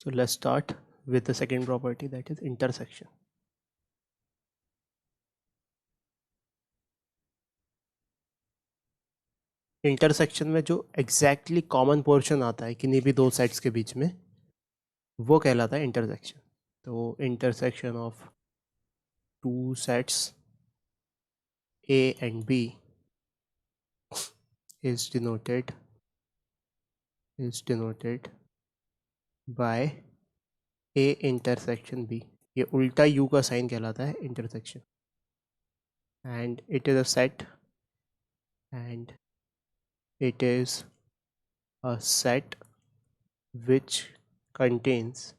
So let's start with the second property, that is intersection. Intersection में जो exactly common portion आता है किन्हीं भी दो सेट्स के बीच में वो कहलाता है इंटरसेक्शन. तो intersection of two sets A and B is denoted by A intersection B. ये उल्टा U का साइन कहलाता है intersection. And it is a set, and it is a set which contains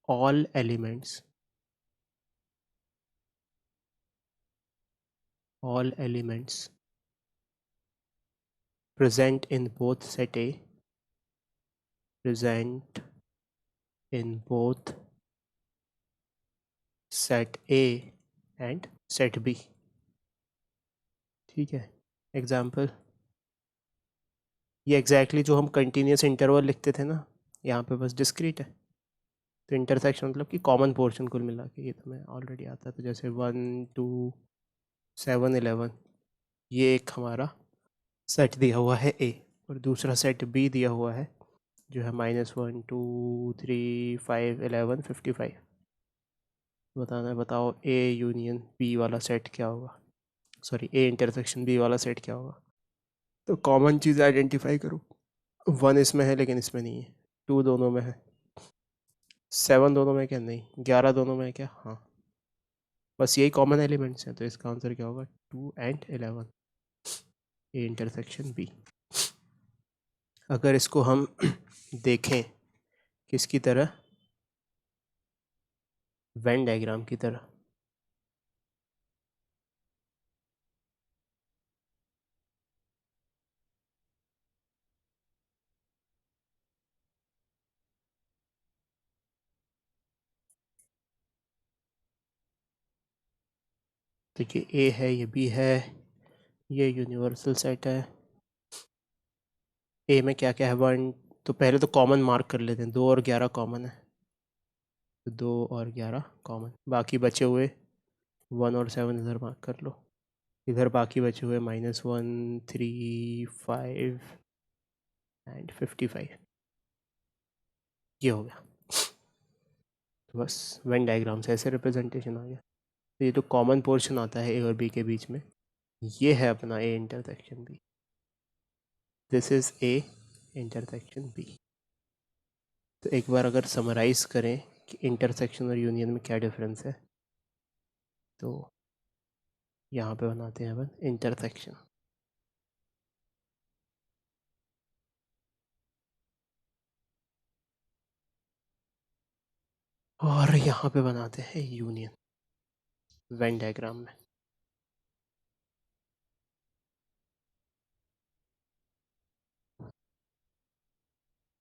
all elements present in both set A and set B. ठीक है. Example, ये exactly जो हम कंटिन्यूस इंटरवल लिखते थे ना, यहाँ पे बस डिस्क्रीट है. तो इंटरसेक्शन मतलब कि कॉमन पोर्शन कुल मिला के, ये तो मैं ऑलरेडी आता है. तो जैसे 1 2 7 11 ये एक हमारा सेट दिया हुआ है A, और दूसरा सेट B दिया हुआ है जो है -1 2 3 5 11 55. बताना है, बताओ A यूनियन B वाला सेट क्या होगा, सॉरी A इंटरसेक्शन B वाला सेट क्या होगा. तो कॉमन चीज़ आइडेंटिफाई करो. 1 इसमें है लेकिन इसमें नहीं है, 2 दोनों में है, 7 दोनों में क्या, नहीं, 11 दोनों में है क्या, हाँ, बस यही कॉमन एलिमेंट्स हैं. तो इसका आंसर क्या होगा, 2 and 11, A इंटरसेक्शन B. अगर इसको हम देखें किसकी तरह, वेन डायग्राम की तरह, देखिए A है, ये B है, ये यूनिवर्सल सेट है. A में क्या क्या है, 1, तो पहले तो कॉमन मार्क कर लेते हैं, 2 और 11 कॉमन है, तो 2 और 11 कॉमन. बाकी बचे हुए 1 और 7 इधर मार्क कर लो. इधर बाकी बचे हुए -1 3 5 एंड 55. ये हो गया. तो बस वेन डायग्राम से ऐसे रिप्रेजेंटेशन आ गया. तो ये जो कॉमन पोर्शन आता है A और B के बीच में, ये है अपना A intersection B. This is A intersection B. तो एक बार अगर समराइज करें कि इंटरसेक्शन और यूनियन में क्या डिफरेंस है, तो यहाँ पे बनाते हैं अपन इंटरसेक्शन, और यहाँ पे बनाते हैं यूनियन वेन डायग्राम में.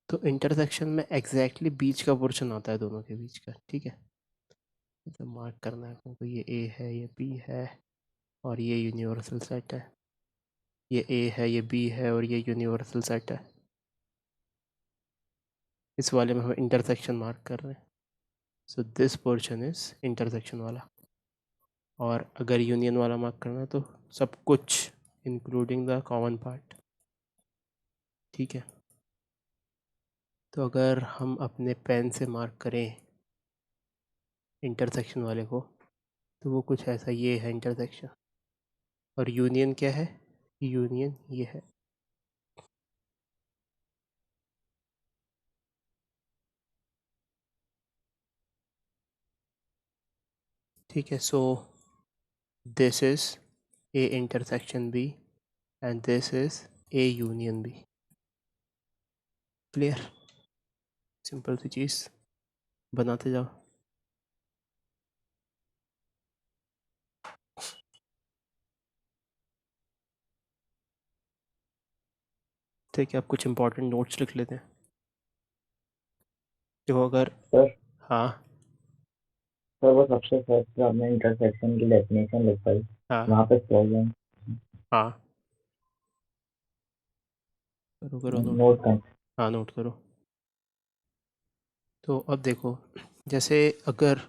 तो इंटरसेक्शन में एग्जैक्टली बीच का पोर्शन आता है दोनों के बीच का. ठीक है, तो मार्क करना है क्योंकि ये A है, ये B है, और ये यूनिवर्सल सेट है. ये A है, ये B है, और ये यूनिवर्सल सेट है. इस वाले में हम इंटरसेक्शन मार्क कर रहे हैं. So this portion is intersection वाला. और अगर यूनियन वाला मार्क करना है तो सब कुछ इंक्लूडिंग द कॉमन पार्ट. ठीक है, तो अगर हम अपने पेन से मार्क करें इंटरसेक्शन वाले को, तो वो कुछ ऐसा, ये है इंटरसेक्शन. और यूनियन क्या है, यूनियन ये है. ठीक है, so this is A intersection B and this is A union B. Clear, simple सी चीज़, बनाते जाओ. ठीक है, आप कुछ इंपॉर्टेंट नोट्स लिख लेते हैं. देखो अगर, सर हाँ सर वो सबसे फर्स्ट जो आपने इंटरसेक्शन की डेफिनेशन लिखाई हाँ वहाँ पे प्रॉब्लम हाँ, करो करो नोट. नोट कर हाँ नोट करो। तो अब देखो, जैसे अगर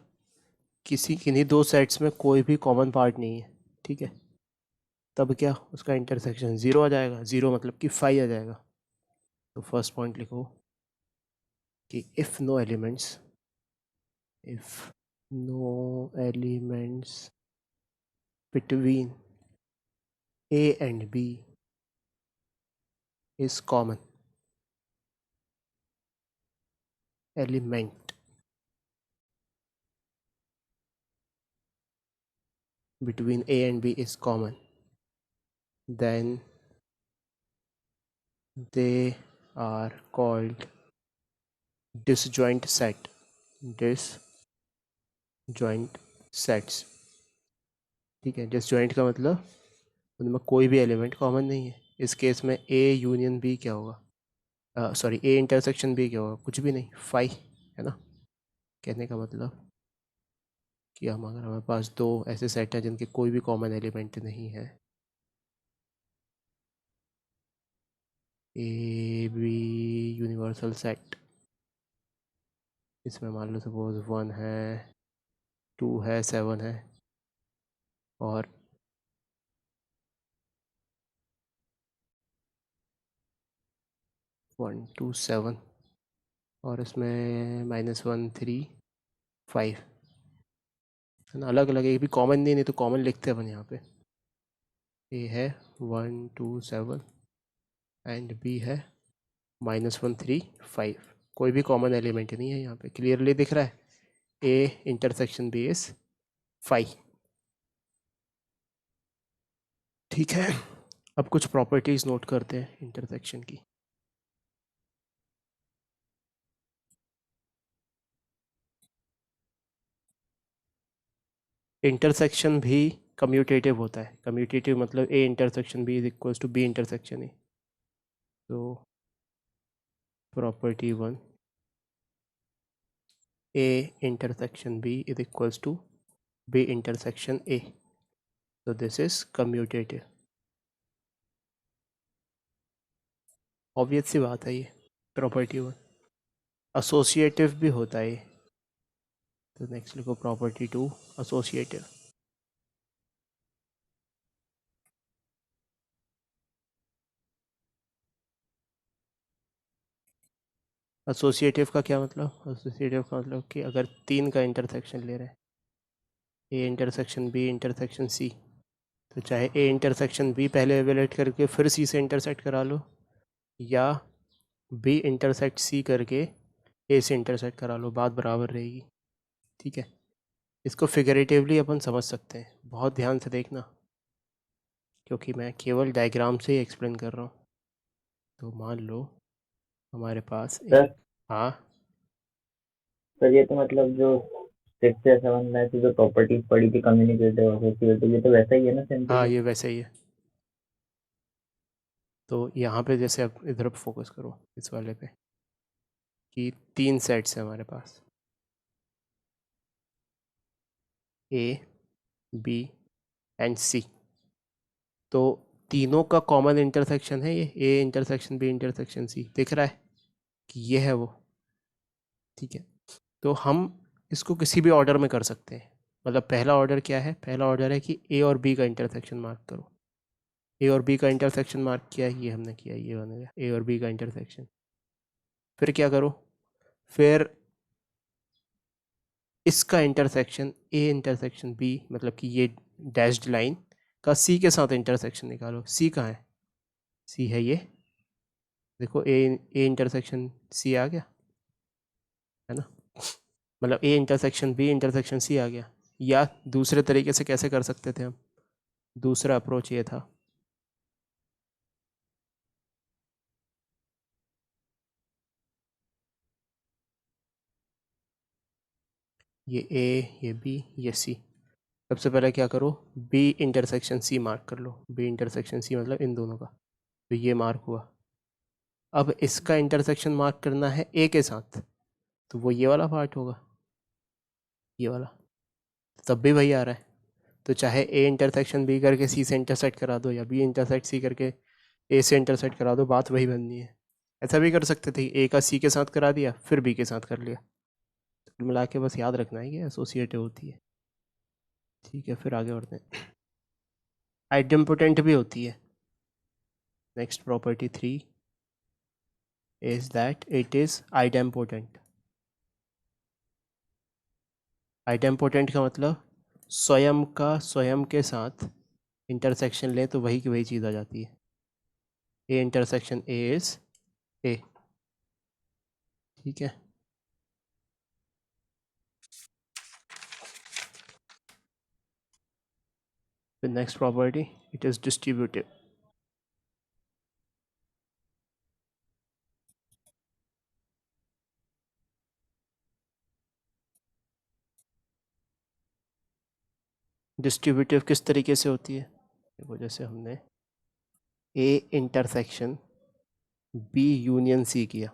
किन्हीं दो सेट्स में कोई भी कॉमन पार्ट नहीं है, ठीक है, तब क्या उसका इंटरसेक्शन 0 आ जाएगा। 0 मतलब कि 5 आ जाएगा। तो फर्स्ट पॉइंट लिखो कि if no elements between A and B is common element between A and B is common, then they are called disjoint sets। ठीक है, डिसजॉइंट का मतलब उनमें कोई भी एलिमेंट कॉमन नहीं है। इस केस में A यूनियन B क्या होगा, सॉरी A इंटरसेक्शन B क्या होगा, कुछ भी नहीं, 5 है ना। कहने का मतलब कि अगर हमारे पास दो ऐसे सेट हैं जिनके कोई भी कॉमन एलिमेंट नहीं है, ए बी यूनिवर्सल सेट, इसमें मान लो सपोज 1 है, 2 है, 7 है, और 1 2 7, और इसमें -1 3 5 है ना। अलग अलग, एक भी कॉमन नहीं तो कॉमन लिखते हैं अपन यहाँ पे। ए है 1 2 7 एंड बी है -1 3 5। कोई भी कॉमन एलिमेंट नहीं है यहाँ पे, क्लियरली दिख रहा है। A intersection B is 5। ठीक है, अब कुछ प्रॉपर्टीज़ नोट करते हैं इंटरसेक्शन की। इंटरसेक्शन भी कम्यूटेटिव होता है। कम्यूटेटिव मतलब A intersection B is equals to B intersection A. तो property 1, A intersection B is equals to B intersection A, तो दिस इज कम्यूटेटिव। ऑब्वियस सी बात है ये प्रॉपर्टी 1। एसोसिएटिव भी होता है ये, तो नेक्स्ट लिखो प्रॉपर्टी 2 एसोसिएटिव। एसोसिएटिव का क्या मतलब? एसोसिएटिव का मतलब कि अगर 3 का इंटरसेक्शन ले रहे हैं, A intersection B intersection C, तो चाहे ए इंटरसेक्शन बी पहले एवेलेट करके फिर सी से इंटरसेक्ट करा लो, या बी इंटरसेक्ट सी करके ए से इंटरसेक्ट करा लो, बात बराबर रहेगी। ठीक है, इसको फिगरेटिवली अपन समझ सकते हैं, बहुत ध्यान से देखना, क्योंकि मैं केवल डायग्राम से ही एक्सप्लेन कर रहा हूँ। तो मान लो हमारे पास सर हाँ सर ये तो मतलब जो 6 या 7 में से जो प्रॉपर्टीज पड़ी थी कम्युनिकेटिव एसोसिएटिव, ये तो वैसा ही है ना, सेम टू हाँ, सेम। ये वैसे ही है। तो यहाँ पे जैसे अब इधर फोकस करो इस वाले पे, कि 3 सेट्स हैं हमारे पास, ए बी एंड सी। तो तीनों का कॉमन इंटरसेक्शन है ये, A intersection B intersection C, दिख रहा है कि ये है वो। ठीक है, तो हम इसको किसी भी ऑर्डर में कर सकते हैं। मतलब पहला ऑर्डर क्या है? पहला ऑर्डर है कि ए और बी का इंटरसेक्शन मार्क करो। ए और बी का इंटरसेक्शन मार्क किया, ये हमने किया, ये बन गया ए और बी का इंटरसेक्शन। फिर क्या करो? फिर इसका इंटरसेक्शन ए इंटरसेक्शन बी, मतलब कि ये डैश्ड लाइन का सी के साथ इंटरसेक्शन निकालो। सी कहाँ है? सी है ये, देखो ए इंटरसेक्शन सी आ गया, है ना। मतलब A intersection B intersection C आ गया। या दूसरे तरीके से कैसे कर सकते थे हम? दूसरा अप्रोच ये था, ये ए, ये बी, ये सी। सबसे पहले क्या करो? बी इंटरसेक्शन सी मार्क कर लो। बी इंटरसेक्शन सी मतलब इन दोनों का, तो ये मार्क हुआ। अब इसका इंटरसेक्शन मार्क करना है ए के साथ, तो वो ये वाला पार्ट होगा, ये वाला। तब भी वही आ रहा है। तो चाहे ए इंटरसेक्शन बी करके सी से इंटरसेक्ट करा दो, या बी इंटरसेक्ट सी करके ए से इंटरसेक्ट करा दो, बात वही बननी है। ऐसा भी कर सकते थे, ए का सी के साथ करा दिया फिर बी के साथ कर लिया। तो मिला के बस याद रखना है कि एसोसिएटिव होती है। ठीक है, फिर आगे बढ़ते हैं। आइडेम्पोटेंट भी होती है। Next property 3 is that it is idempotent. Idempotent का मतलब स्वयं का स्वयं के साथ इंटरसेक्शन लें तो वही की वही चीज़ आ जाती है। A intersection A is A. ठीक है, फिर next property it is distributive. Distributive किस तरीके से होती है? देखो, जैसे हमने A intersection B union C किया,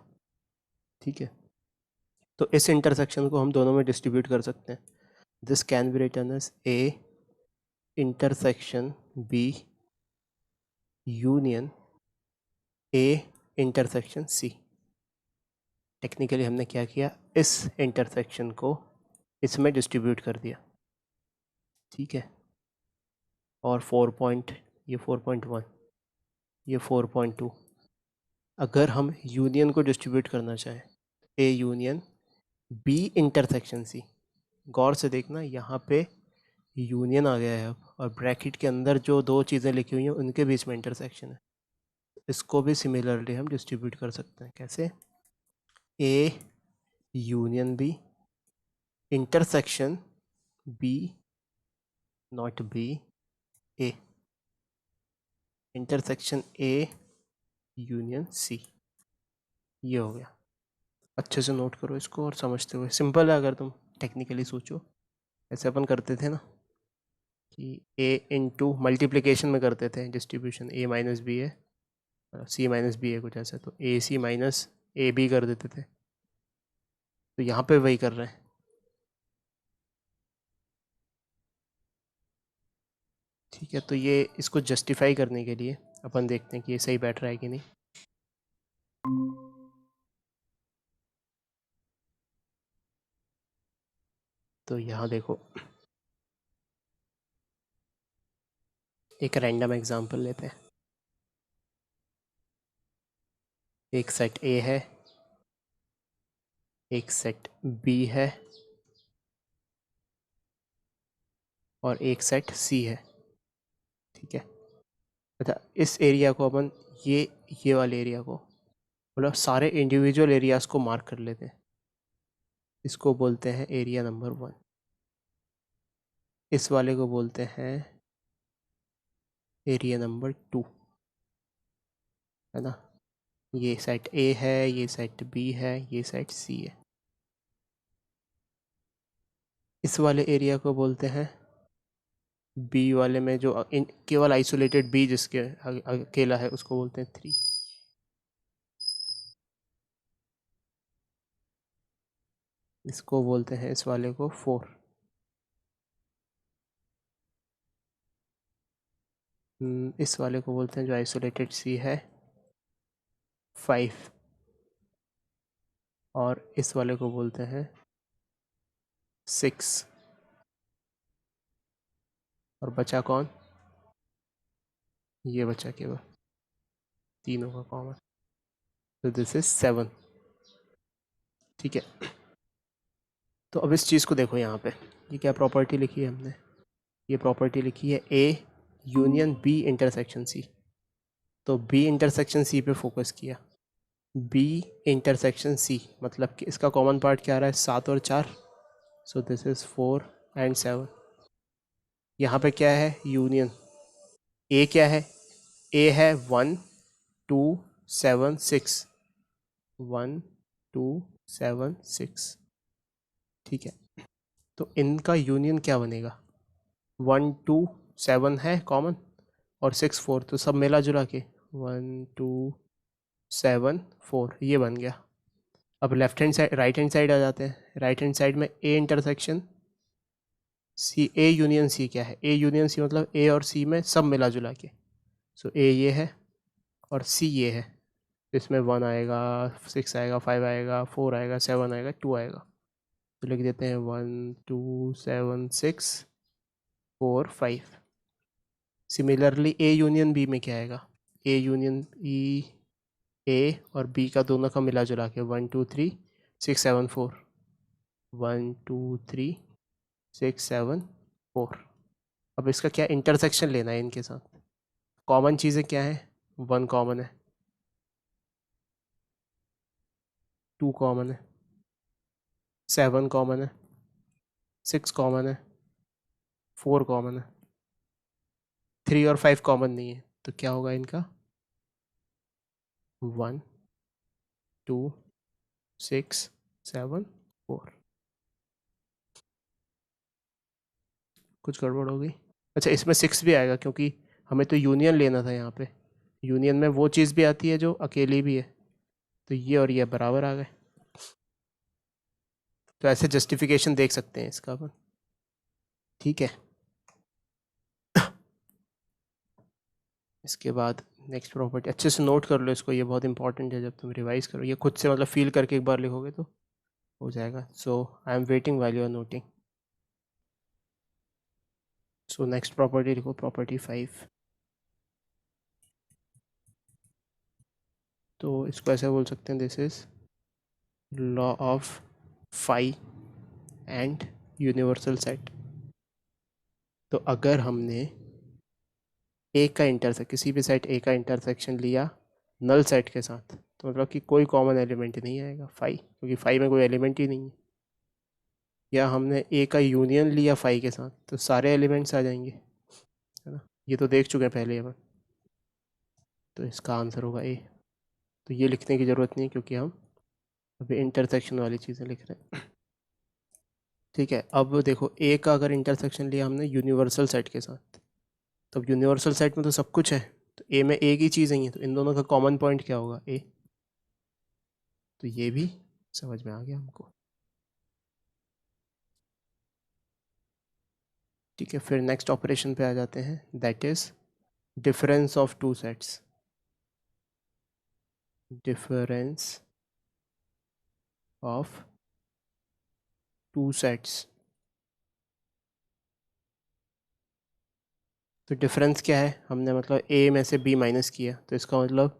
ठीक है, तो इस इंटरसेक्शन को हम दोनों में डिस्ट्रीब्यूट कर सकते हैं। This can be written as A intersection B union A intersection C. Technically हमने क्या किया, इस इंटरसेक्शन को इसमें डिस्ट्रीब्यूट कर दिया। ठीक है, और 4.1 ये 4.2। अगर हम यूनियन को डिस्ट्रीब्यूट करना चाहें, A union B intersection C, गौर से देखना यहाँ पे यूनियन आ गया है अब, और ब्रैकेट के अंदर जो दो चीज़ें लिखी हुई हैं उनके बीच में इंटरसेक्शन है। इसको भी सिमिलरली हम डिस्ट्रीब्यूट कर सकते हैं। कैसे? A union B intersection B not B A intersection A union C. ये हो गया। अच्छे से नोट करो इसको और समझते हुए। सिंपल है अगर तुम टेक्निकली सोचो। ऐसे अपन करते थे ना कि ए इंटू मल्टीप्लिकेशन में करते थे डिस्ट्रीब्यूशन, ए माइनस बी है सी माइनस बी है कुछ ऐसा, तो ए सी माइनस ए बी कर देते थे। तो यहाँ पे वही कर रहे हैं। ठीक है, तो ये इसको जस्टिफाई करने के लिए अपन देखते हैं कि ये सही बैठ रहा है कि नहीं। तो यहाँ देखो, एक रैंडम एग्जांपल लेते हैं। एक सेट ए है, एक सेट बी है और एक सेट सी है। ठीक है, अच्छा, इस एरिया को अपन ये वाले एरिया को, मतलब सारे इंडिविजुअल एरियाज को मार्क कर लेते हैं। इसको बोलते हैं एरिया नंबर 1। इस वाले को बोलते हैं एरिया नंबर 2, है ना। ये सेट ए है, ये सेट बी है, ये सेट सी है। इस वाले एरिया को बोलते हैं, बी वाले में जो केवल आइसोलेटेड बी जिसके अकेला है उसको बोलते हैं 3। इसको बोलते हैं इस वाले को 4। इस वाले को बोलते हैं जो आइसोलेटेड सी है 5। और इस वाले को बोलते हैं 6। और बचा कौन? ये बचा केवल, तीनों का कॉमन, तो दिस इज 7। ठीक है, तो अब इस चीज़ को देखो यहाँ पे, ये क्या प्रॉपर्टी लिखी है हमने? ये प्रॉपर्टी लिखी है A union B intersection C. तो बी इंटरसेक्शन सी पे फोकस किया। बी इंटरसेक्शन सी मतलब कि इसका कॉमन पार्ट क्या आ रहा है? 7 और 4। सो दिस इज 4 एंड 7। यहाँ पे क्या है? यूनियन। ए क्या है? ए है 1 2 7 6। 1 2 7 6। ठीक है, तो इनका यूनियन क्या बनेगा? 1 2 7 है कॉमन और 6 4, तो सब मिला जुला के 1 2 7 4 ये बन गया। अब left hand side right hand side आ जाते हैं। राइट हैंड साइड में A intersection C, A union सी क्या है? ए यूनियन सी मतलब ए और सी में सब मिला जुला के। सो ए ये है और सी ये है। इसमें 1 आएगा, 6 आएगा, 5 आएगा, 4 आएगा, 7 आएगा, 2 आएगा। तो लिख देते हैं 1 2 7 6 4 5। सिमिलरली ए यूनियन बी में क्या आएगा, ए यूनियन ई, ए और बी का दोनों का मिला जुला के 1 2 3 6 7 4, 1 2 3 6 7 4। अब इसका क्या इंटरसेक्शन लेना है इनके साथ। कॉमन चीज़ें क्या है, 1 कॉमन है, 2 कॉमन है, 7 कॉमन है, 6 कॉमन है, 4 कॉमन है, 3 और 5 कॉमन नहीं है। तो क्या होगा इनका, 1 2 6 7 4। कुछ गड़बड़ हो गई। अच्छा, इसमें 6 भी आएगा क्योंकि हमें तो यूनियन लेना था यहाँ पे। यूनियन में वो चीज़ भी आती है जो अकेली भी है, तो ये और ये बराबर आ गए। तो ऐसे जस्टिफिकेशन देख सकते हैं इसका अपन। ठीक है, इसके बाद नेक्स्ट प्रॉपर्टी, अच्छे से नोट कर लो इसको, ये बहुत इंपॉर्टेंट है। जब तुम रिवाइज करो ये खुद से मतलब फील करके एक बार लिखोगे तो हो जाएगा। So I am waiting while you are noting. So next property लिखो, प्रॉपर्टी 5। तो इसको ऐसे बोल सकते हैं, this is law of phi and universal set. तो अगर हमने ए का इंटरसेक्ट, किसी भी सेट ए का इंटरसेक्शन लिया नल सेट के साथ, तो मतलब कि कोई कॉमन एलिमेंट नहीं आएगा फाई, क्योंकि फाई में कोई एलिमेंट ही नहीं है। या हमने ए का यूनियन लिया फाई के साथ, तो सारे एलिमेंट्स आ जाएंगे, है ना। ये तो देख चुके हैं पहले अपन। तो इसका आंसर होगा ए। तो ये लिखने की ज़रूरत नहीं है क्योंकि हम अभी इंटरसेक्शन वाली चीज़ें लिख रहे हैं। ठीक है, अब देखो ए का अगर इंटरसेक्शन लिया हमने यूनिवर्सल सेट के साथ, तो अब यूनिवर्सल सेट में तो सब कुछ है, तो ए में एक ही चीज़ नहीं है, तो इन दोनों का कॉमन पॉइंट क्या होगा, ए। तो ये भी समझ में आ गया हमको। ठीक है, फिर नेक्स्ट ऑपरेशन पे आ जाते हैं, that is difference of two sets. Difference of two sets. तो डिफरेंस क्या है, हमने मतलब ए में से बी माइनस किया, तो इसका मतलब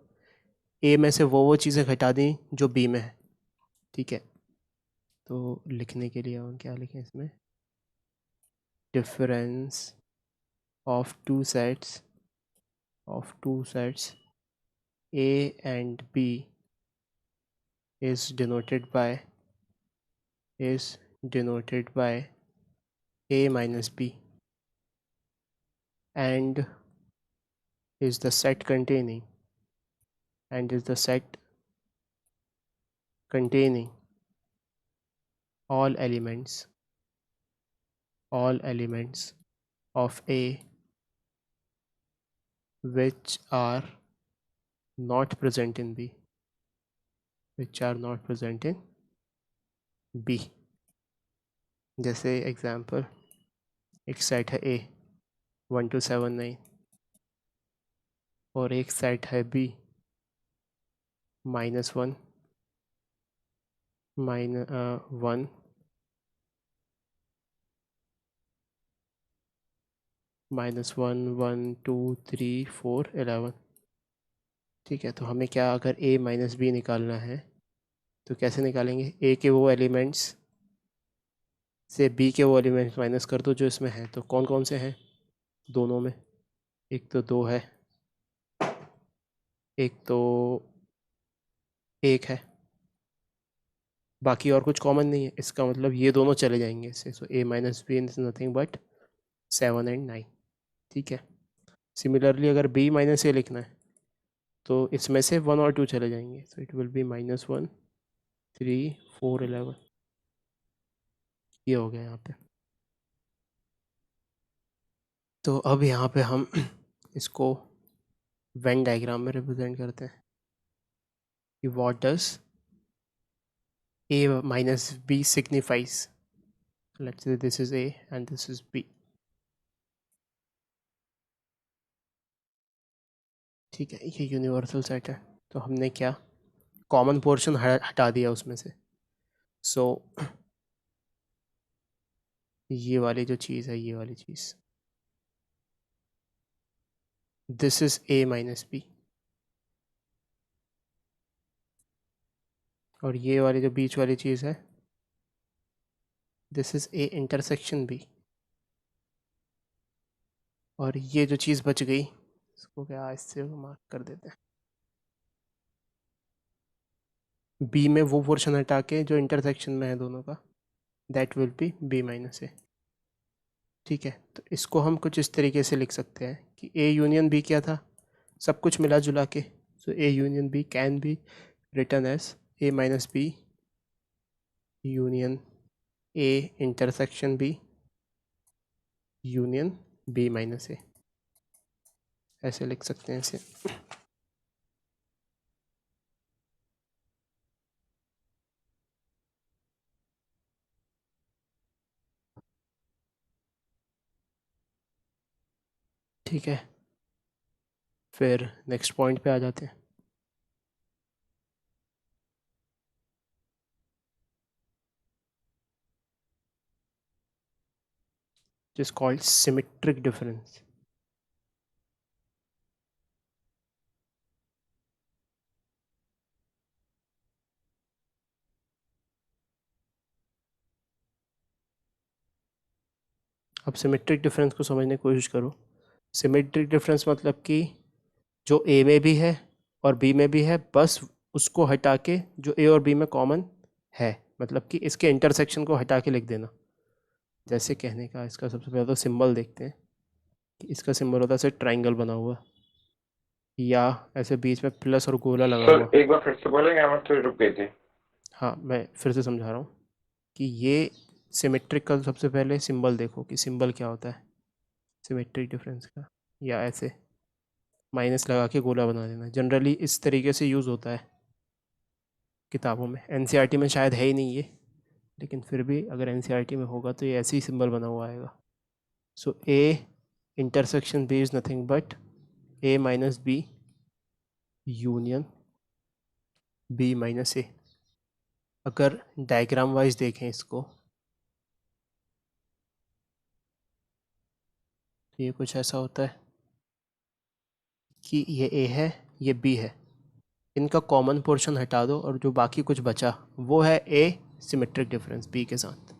ए में से वो चीज़ें घटा दी जो बी में है। ठीक है, तो लिखने के लिए हम क्या लिखें इसमें, difference of two sets, of two sets A and B is denoted by a minus b and is the set containing all elements of A which are not present in B, जैसे example, एक set है A 1 to 7 9 और एक set है B -1 -1 -1 1 2 3 4 11। ठीक है, तो हमें क्या, अगर a माइनस बी निकालना है तो कैसे निकालेंगे, a के वो एलिमेंट्स से b के वो एलिमेंट्स माइनस कर दो जो इसमें है। तो कौन कौन से हैं दोनों में, एक तो 2 है, एक तो 1 है, बाकी और कुछ कॉमन नहीं है। इसका मतलब ये दोनों चले जाएंगे इससे। So a minus B is nothing but 7 and 9। ठीक है, सिमिलरली अगर b माइनस ए लिखना है तो इसमें से 1 और 2 चले जाएंगे, तो इट विल बी -1 3 4 11। ये हो गया यहाँ पे। तो अब यहाँ पे हम इसको वेन डायग्राम में रिप्रेजेंट करते हैं कि what does a minus b signifies। let's say this is a and this is b। ठीक है, ये यूनिवर्सल सेट है, तो हमने क्या कॉमन पोर्शन हटा दिया उसमें से। सो ये वाली जो चीज़ है, ये वाली चीज़, this is a minus B, और ये वाली जो बीच वाली चीज़ है, this is a intersection b। और ये जो चीज़ बच गई, इसको क्या इससे मार्क कर देते हैं, b में वो पोर्शन हटा के जो इंटरसेक्शन में है दोनों का, that will be b minus a। ठीक है, तो इसको हम कुछ इस तरीके से लिख सकते हैं कि a यूनियन b क्या था, सब कुछ मिला जुला के। So a union b can be written as a minus b union a intersection b union b minus a, ऐसे लिख सकते हैं इसे। ठीक है, फिर नेक्स्ट पॉइंट पे आ जाते हैं। जिस कॉल्ड सिमेट्रिक डिफरेंस। अब सिमेट्रिक डिफरेंस को समझने की कोशिश करो। सिमेट्रिक डिफरेंस मतलब कि जो ए में भी है और बी में भी है, बस उसको हटा के जो ए और बी में कॉमन है, मतलब कि इसके इंटरसेक्शन को हटा के लिख देना। जैसे कहने का इसका सबसे पहले तो सिंबल देखते हैं कि इसका सिंबल होता है ऐसे ट्राइंगल बना हुआ, या ऐसे बीच में प्लस और गोला लगा हुआ। सर एक बार फिर से बोलेंगे, आवाज थोड़ी रुक गई थी। हाँ, मैं फिर से समझा रहा हूँ कि ये सिमेट्रिक का सबसे पहले सिंबल देखो कि सिंबल क्या होता है सिमेट्रिक डिफरेंस का, या ऐसे माइनस लगा के गोला बना देना। जनरली इस तरीके से यूज़ होता है किताबों में। एनसीईआरटी में शायद है ही नहीं ये, लेकिन फिर भी अगर एनसीईआरटी में होगा तो ये ऐसे ही सिंबल बना हुआ आएगा। So A intersection B is nothing but A minus B union B minus A. अगर डायग्राम वाइज देखें इसको तो ये कुछ ऐसा होता है कि ये ए है, ये बी है, इनका कॉमन पोर्शन हटा दो और जो बाकी कुछ बचा वो है ए सिमेट्रिक डिफरेंस बी के साथ।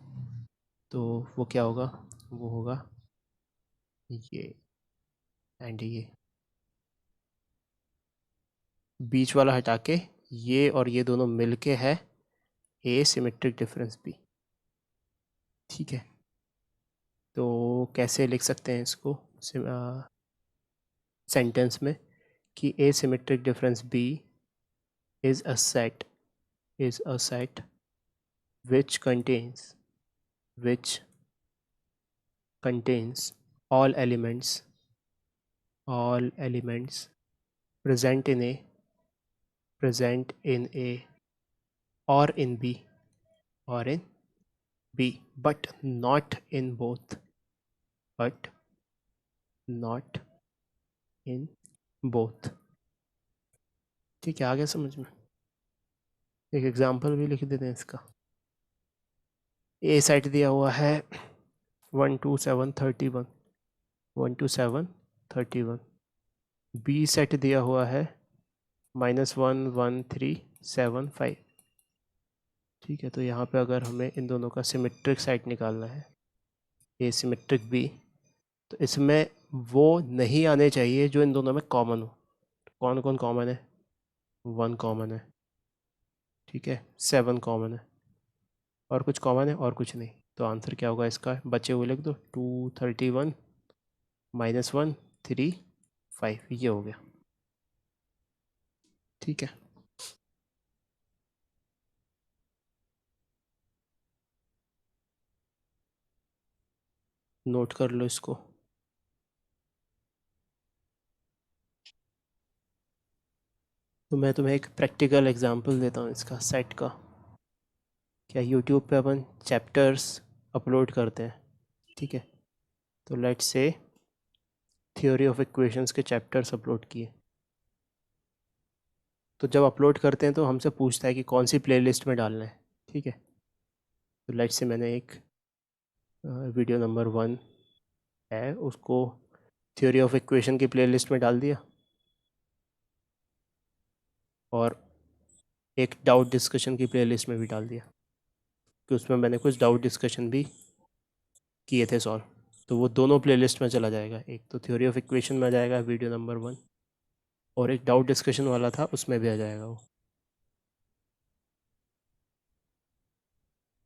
तो वो क्या होगा, वो होगा ये एंड ये, बीच वाला हटा के ये और ये दोनों मिलके है ए सिमेट्रिक डिफरेंस बी। ठीक है, तो कैसे लिख सकते हैं इसको सेंटेंस में कि A symmetric difference B is a set which contains all elements present in A or in B but not in both ठीक है, आ गया समझ में। एक एग्जांपल भी लिख देते हैं इसका। ए सेट दिया हुआ है 1 2 7 31, 1 2 7 31। बी सेट दिया हुआ है -1 1 3 7 5। ठीक है, तो यहाँ पे अगर हमें इन दोनों का सिमेट्रिक सेट निकालना है, ए सिमेट्रिक बी, तो इसमें वो नहीं आने चाहिए जो इन दोनों में कॉमन हो। कौन कौन कॉमन है? 1 कॉमन है, ठीक है, 7 कॉमन है, और कुछ कॉमन है और कुछ नहीं। तो आंसर क्या होगा इसका, बचे हुए लिख दो, 2 31 -1 3 5, ये हो गया। ठीक है, नोट कर लो इसको। तो मैं तुम्हें एक प्रैक्टिकल एग्जांपल देता हूँ इसका सेट का। क्या यूट्यूब पे अपन चैप्टर्स अपलोड करते हैं, ठीक है, तो let's say theory of equations के चैप्टर्स अपलोड किए, तो जब अपलोड करते हैं तो हमसे पूछता है कि कौन सी प्लेलिस्ट में डालना है, ठीक है। तो लेट्स से मैंने एक वीडियो नंबर 1 है उसको थ्योरी ऑफ इक्वेशन की प्लेलिस्ट में डाल दिया, और एक डाउट डिस्कशन की प्लेलिस्ट में भी डाल दिया कि उसमें मैंने कुछ डाउट डिस्कशन भी किए थे सॉल्व। तो वो दोनों प्लेलिस्ट में चला जाएगा, एक तो थ्योरी ऑफ इक्वेशन में आ जाएगा वीडियो नंबर 1, और एक डाउट डिस्कशन वाला था उसमें भी आ जाएगा वो।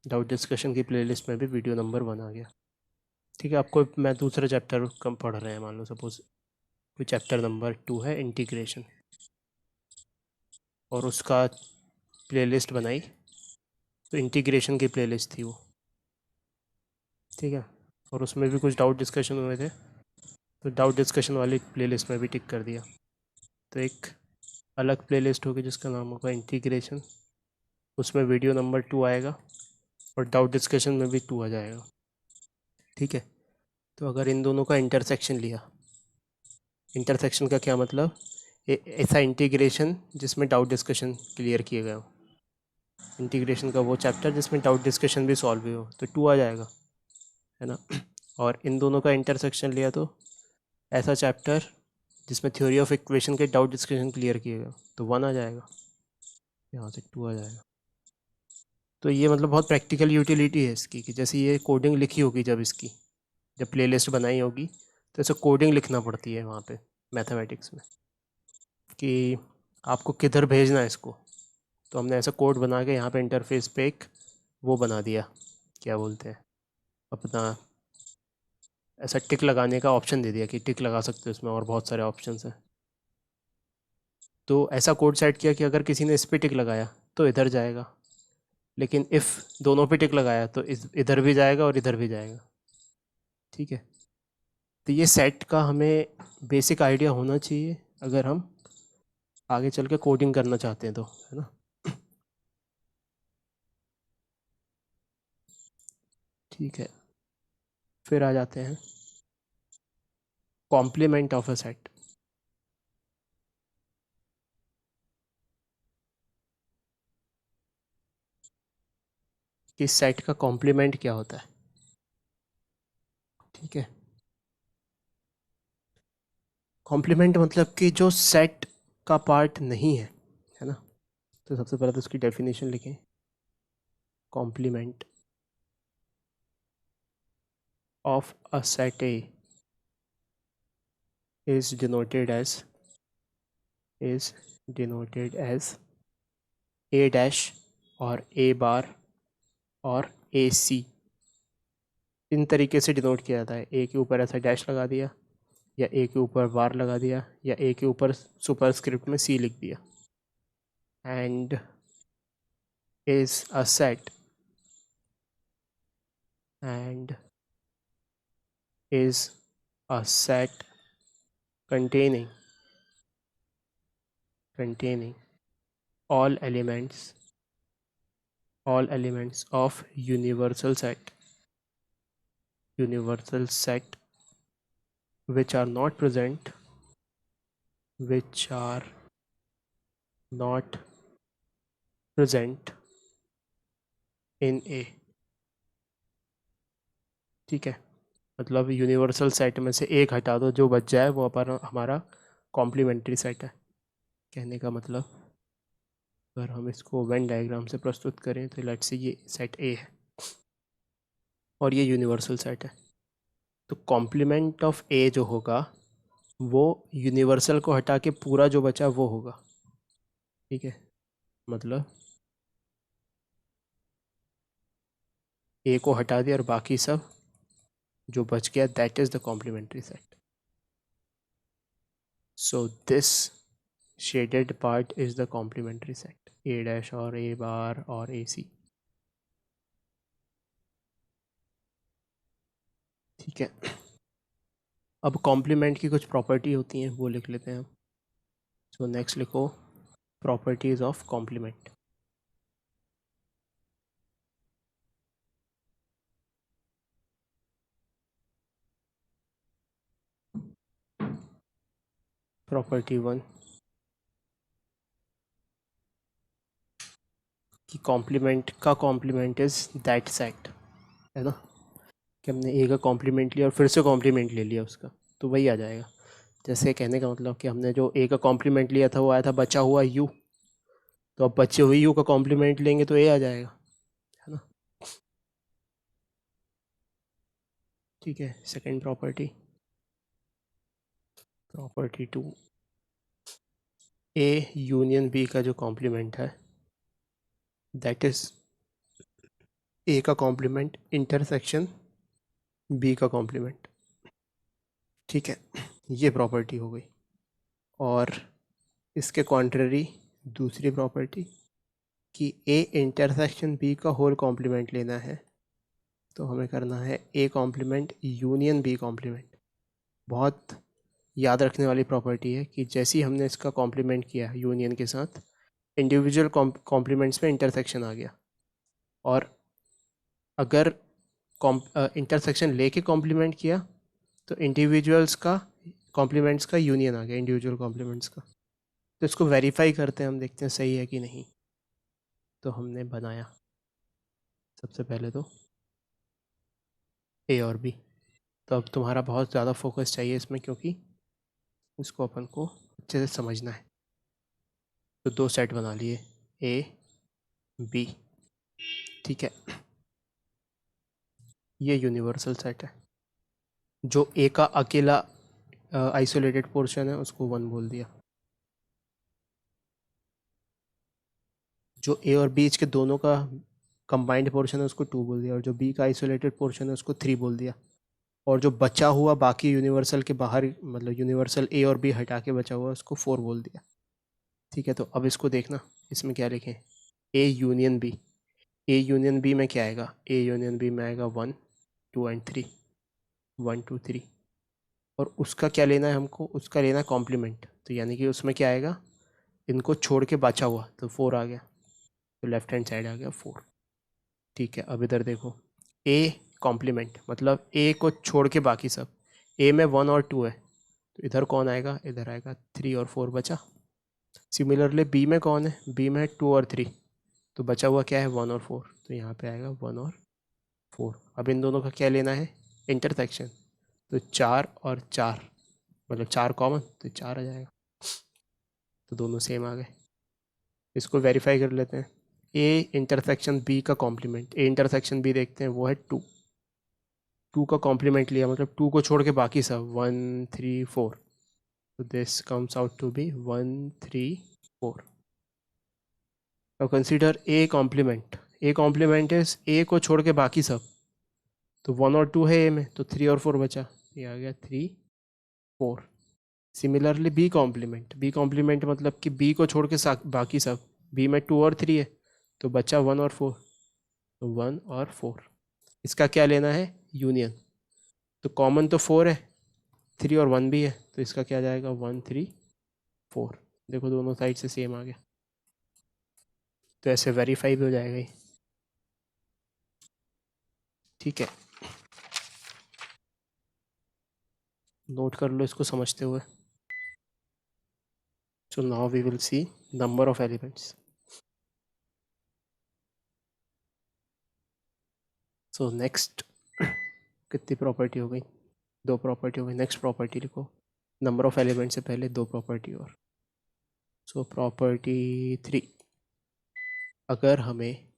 डाउट डिस्कशन की प्लेलिस्ट में भी वीडियो नंबर 1 आ गया, ठीक है। आपको मैं दूसरा चैप्टर कम पढ़ रहे हैं, मान लो सपोज कोई चैप्टर नंबर 2 है इंटीग्रेशन, और उसका प्लेलिस्ट बनाई, तो इंटीग्रेशन की प्लेलिस्ट थी वो, ठीक है। और उसमें भी कुछ डाउट डिस्कशन हुए थे, तो डाउट डिस्कशन वाली प्लेलिस्ट में भी टिक कर दिया। तो एक अलग प्लेलिस्ट होगी जिसका नाम होगा इंटीग्रेशन, उसमें वीडियो नंबर 2 आएगा, और डाउट डिस्कशन में भी 2 आ जाएगा, ठीक है। तो अगर इन दोनों का इंटरसेक्शन लिया, इंटरसेक्शन का क्या मतलब, ऐसा इंटीग्रेशन जिसमें डाउट डिस्कशन क्लियर किए गए हो, इंटीग्रेशन का वो चैप्टर जिसमें डाउट डिस्कशन भी सॉल्व हुई हो, तो 2 आ जाएगा, है ना। और इन दोनों का इंटरसेक्शन लिया तो ऐसा चैप्टर जिसमें थ्योरी ऑफ इक्वेशन के डाउट डिस्कशन क्लियर किए गए, तो 1 आ जाएगा, यहाँ से 2 आ जाएगा। तो ये मतलब बहुत प्रैक्टिकल यूटिलिटी है इसकी, कि जैसे ये कोडिंग लिखी होगी जब प्लेलिस्ट बनाई होगी, तो ऐसे कोडिंग लिखना पड़ती है वहाँ पे मैथमेटिक्स में, कि आपको किधर भेजना है इसको। तो हमने ऐसा कोड बना के यहाँ पे इंटरफेस पे एक वो बना दिया, क्या बोलते हैं अपना, ऐसा टिक लगाने का ऑप्शन दे दिया कि टिक लगा सकते हो इसमें, और बहुत सारे ऑप्शंस हैं। तो ऐसा कोड सेट किया कि अगर किसी ने इस पे टिक लगाया तो इधर जाएगा, लेकिन इफ़ दोनों पे टिक लगाया तो इधर भी जाएगा और इधर भी जाएगा, ठीक है। तो ये सेट का हमें बेसिक आइडिया होना चाहिए अगर हम आगे चल के कोडिंग करना चाहते हैं तो, है ना। ठीक है, फिर आ जाते हैं कॉम्प्लीमेंट ऑफ अ सेट। कि सेट का कॉम्प्लीमेंट क्या होता है, ठीक है। कॉम्प्लीमेंट मतलब कि जो सेट का पार्ट नहीं है ना। तो सबसे पहले तो उसकी डेफिनेशन लिखें। Complement of a set A is denoted as a dash और a बार और ए सी। इन तरीके से डिनोट किया जाता है, ए के ऊपर ऐसा डैश लगा दिया, या ए के ऊपर बार लगा दिया, या ए के ऊपर सुपरस्क्रिप्ट में सी लिख दिया। And is a set, and is a set containing all elements of universal set which are not present in A, ठीक है। मतलब यूनिवर्सल सेट में से एक हटा दो, जो बच जाए वो हमारा कॉम्प्लीमेंट्री सेट है। कहने का मतलब अगर हम इसको वेन डायग्राम से प्रस्तुत करें तो लेट्स से ये सेट ए है और ये यूनिवर्सल सेट है, तो कॉम्प्लीमेंट ऑफ ए जो होगा वो यूनिवर्सल को हटा के पूरा जो बचा वो होगा, ठीक है। मतलब ए को हटा दिया और बाकी सब जो बच गया that is the complementary set. So this shaded part is the complementary set, A dash और ए बार और ए सी, ठीक है। अब कॉम्प्लीमेंट की कुछ प्रॉपर्टी होती हैं वो लिख लेते हैं हम। सो नेक्स्ट लिखो प्रॉपर्टीज़ ऑफ कॉम्प्लीमेंट। प्रॉपर्टी 1, कि कॉम्प्लीमेंट का कॉम्प्लीमेंट इज़ दैट सेट, है ना, कि हमने ए का कॉम्प्लीमेंट लिया और फिर से कॉम्प्लीमेंट ले लिया उसका, तो वही आ जाएगा। जैसे कहने का मतलब कि हमने जो ए का कॉम्प्लीमेंट लिया था वो आया था बचा हुआ यू, तो अब बचे हुए यू का कॉम्प्लीमेंट लेंगे तो ए आ जाएगा, है ना। ठीक है, second property, property 2, A union B का जो कॉम्प्लीमेंट है दैट इज़ ए का कॉम्प्लीमेंट इंटरसेक्शन बी का कॉम्प्लीमेंट। ठीक है, ये प्रॉपर्टी हो गई। और इसके कॉन्ट्ररी दूसरी प्रॉपर्टी कि ए इंटरसेक्शन बी का होल कॉम्प्लीमेंट लेना है, तो हमें करना है A complement union B complement. बहुत याद रखने वाली प्रॉपर्टी है कि जैसे ही हमने इसका कॉम्प्लीमेंट किया यूनियन के साथ, इंडिविजुअल कॉम्प्लीमेंट्स में इंटरसेक्शन आ गया, और अगर इंटरसेक्शन लेके कॉम्प्लीमेंट किया तो इंडिविजुअल्स का कॉम्प्लीमेंट्स का यूनियन आ गया इंडिविजुअल कॉम्प्लीमेंट्स का। तो इसको वेरीफाई करते हैं, हम देखते हैं सही है कि नहीं। तो हमने बनाया सबसे पहले तो ए और बी। तो अब तुम्हारा बहुत ज़्यादा फोकस चाहिए इसमें, क्योंकि उसको अपन को अच्छे से समझना है। तो दो सेट बना लिए ए बी, ठीक है। ये यूनिवर्सल सेट है। जो ए का अकेला आइसोलेटेड पोर्शन है उसको 1 बोल दिया, जो ए और बी के दोनों का कंबाइंड पोर्शन है उसको 2 बोल दिया, और जो बी का आइसोलेटेड पोर्शन है उसको 3 बोल दिया, और जो बचा हुआ बाकी यूनिवर्सल के बाहर, मतलब यूनिवर्सल ए और बी हटा के बचा हुआ उसको 4 बोल दिया। ठीक है, तो अब इसको देखना, इसमें क्या लिखें, A union B. A union B में क्या आएगा, ए यूनियन बी में आएगा 1 2 एंड 3, 1 2 3। और उसका क्या लेना है हमको, उसका लेना है कॉम्प्लीमेंट। तो यानी कि उसमें क्या आएगा, इनको छोड़ के बचा हुआ, तो 4 आ गया, तो लेफ्ट हैंड साइड आ गया 4। ठीक है, अब इधर देखो, ए कॉम्प्लीमेंट मतलब ए को छोड़ के बाकी सब, ए में 1 और 2 है, तो इधर कौन आएगा, इधर आएगा 3 और 4 बचा। सिमिलरली बी में कौन है, बी में है 2 और 3, तो बचा हुआ क्या है 1 और 4, तो यहाँ पे आएगा 1 और 4। अब इन दोनों का क्या लेना है, इंटरसेक्शन, तो 4 और 4, मतलब 4 कॉमन, तो 4 आ जाएगा, तो दोनों सेम आ गए। इसको वेरीफाई कर लेते हैं, ए इंटरसेक्शन बी का कॉम्प्लीमेंट, ए इंटरसेक्शन बी देखते हैं, वो है 2, 2 का कॉम्प्लीमेंट लिया मतलब 2 को छोड़ के बाकी सब 1 3 4, तो this comes out to be 1 3 4। अब consider A complement, A complement is A को छोड़ के बाकी सब, तो 1 और 2 है ए में, तो 3 और 4 बचा, ये आ गया 3 4। Similarly B complement, B complement मतलब कि बी को छोड़ के बाकी सब, बी में 2 और 3 है, तो बचा 1 और 4, तो 1 और 4। इसका क्या लेना है, यूनियन, तो कॉमन तो 4 है, 3 और 1 भी है, तो इसका क्या जाएगा 1 3 4। देखो दोनों साइड से सेम आ गया, तो ऐसे वेरीफाई भी हो जाएगा ही। ठीक है, नोट कर लो इसको समझते हुए। So now we will see number of elements. So next कितनी प्रॉपर्टी हो गई, 2 प्रॉपर्टी हो गई। नेक्स्ट प्रॉपर्टी लिखो, नंबर ऑफ एलिमेंट से पहले 2 प्रॉपर्टी और। सो प्रॉपर्टी 3, अगर हमें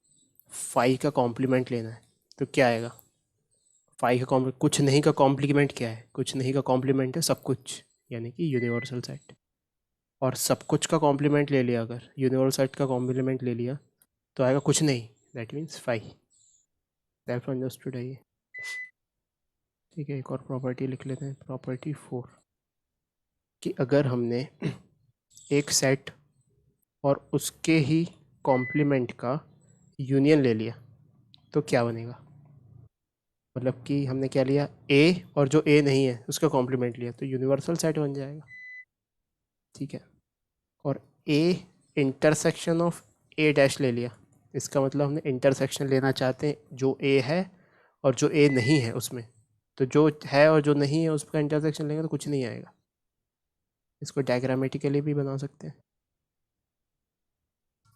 5 का कॉम्प्लीमेंट लेना है तो क्या आएगा, 5 का कॉम्प्लीमेंट, कुछ नहीं का कॉम्प्लीमेंट क्या है, कुछ नहीं का कॉम्प्लीमेंट है सब कुछ, यानी कि यूनिवर्सल सेट। और सब कुछ का कॉम्प्लीमेंट ले लिया, अगर यूनिवर्सल सेट का कॉम्प्लीमेंट ले लिया तो आएगा कुछ नहीं, दैट मीन्स 5। सेल्फ अंडरस्टूड है ये। ठीक है, एक और प्रॉपर्टी लिख लेते हैं, प्रॉपर्टी 4, कि अगर हमने एक सेट और उसके ही कॉम्प्लीमेंट का यूनियन ले लिया तो क्या बनेगा, मतलब कि हमने क्या लिया, ए और जो ए नहीं है उसका कॉम्प्लीमेंट लिया तो यूनिवर्सल सेट बन जाएगा। ठीक है, और A intersection of A dash ले लिया, इसका मतलब हमने इंटरसेक्शन लेना चाहते हैं जो ए है और जो ए नहीं है उसमें, तो जो है और जो नहीं है उसका इंटरसेक्शन लेंगे तो कुछ नहीं आएगा। इसको डायग्रामेटिकली भी बना सकते हैं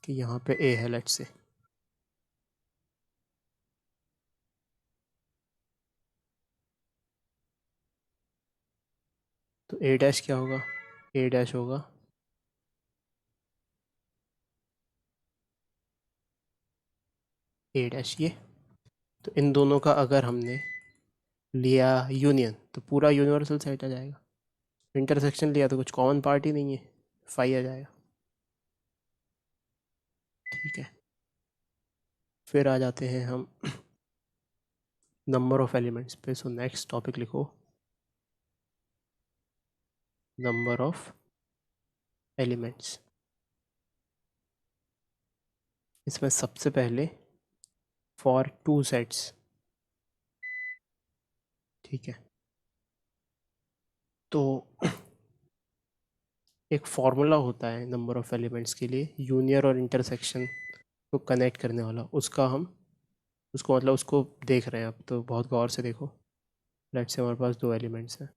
कि यहाँ पे ए है लेट्स से, तो ए डैश क्या होगा, ए डैश होगा ए डैश ये। तो इन दोनों का अगर हमने लिया यूनियन तो पूरा यूनिवर्सल सेट आ जाएगा। इंटरसेक्शन लिया तो कुछ कॉमन पार्ट ही नहीं है, फाई आ जाएगा। ठीक है, फिर आ जाते हैं हम नंबर ऑफ एलिमेंट्स पे। सो नेक्स्ट टॉपिक लिखो नंबर ऑफ एलिमेंट्स। इसमें सबसे पहले फॉर टू सेट्स, ठीक है, तो एक फॉर्मूला होता है नंबर ऑफ एलिमेंट्स के लिए, यूनियर और इंटरसेक्शन को कनेक्ट करने वाला। उसका हम उसको मतलब उसको देख रहे हैं अब, तो बहुत गौर से देखो। लेट्स से हमारे पास दो एलिमेंट्स हैं,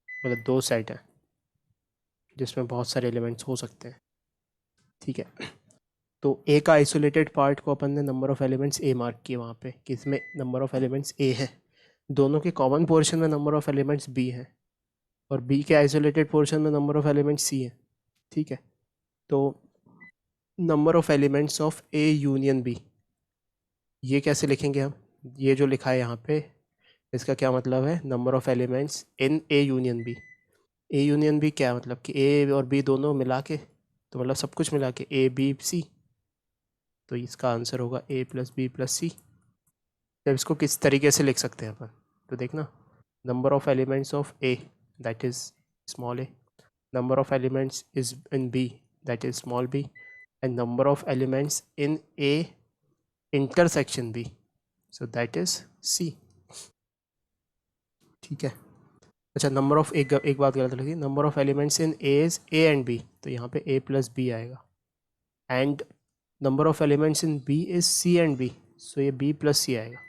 मतलब दो सेट हैं जिसमें बहुत सारे एलिमेंट्स हो सकते हैं। ठीक है, तो ए का आइसोलेटेड पार्ट को अपन ने number of elements A mark किए वहाँ पे कि इसमें नंबर ऑफ एलिमेंट्स ए है। दोनों के कॉमन पोर्शन में नंबर ऑफ एलिमेंट्स बी है, और बी के आइसोलेटेड पोर्शन में नंबर ऑफ एलिमेंट्स सी है। ठीक है, तो number of elements of A union B, ये कैसे लिखेंगे हम? ये जो लिखा है यहाँ पे, इसका क्या मतलब है? Number of elements in A union B. A union B क्या मतलब कि ए और बी दोनों मिला के, तो मतलब सब कुछ मिला के ए बी सी। तो इसका आंसर होगा ए प्लस बी प्लस सी। जब इसको किस तरीके से लिख सकते हैं अपन, तो देखना, number of elements of A that is small A, number of elements is in B that is small b, and number of elements in A intersection B, so that is C। ठीक है, अच्छा number of एक बात गलत लगी, number of elements in A is A and B, तो यहाँ पे ए प्लस बी आएगा। And number of elements in B is C and B, so ये बी प्लस सी आएगा।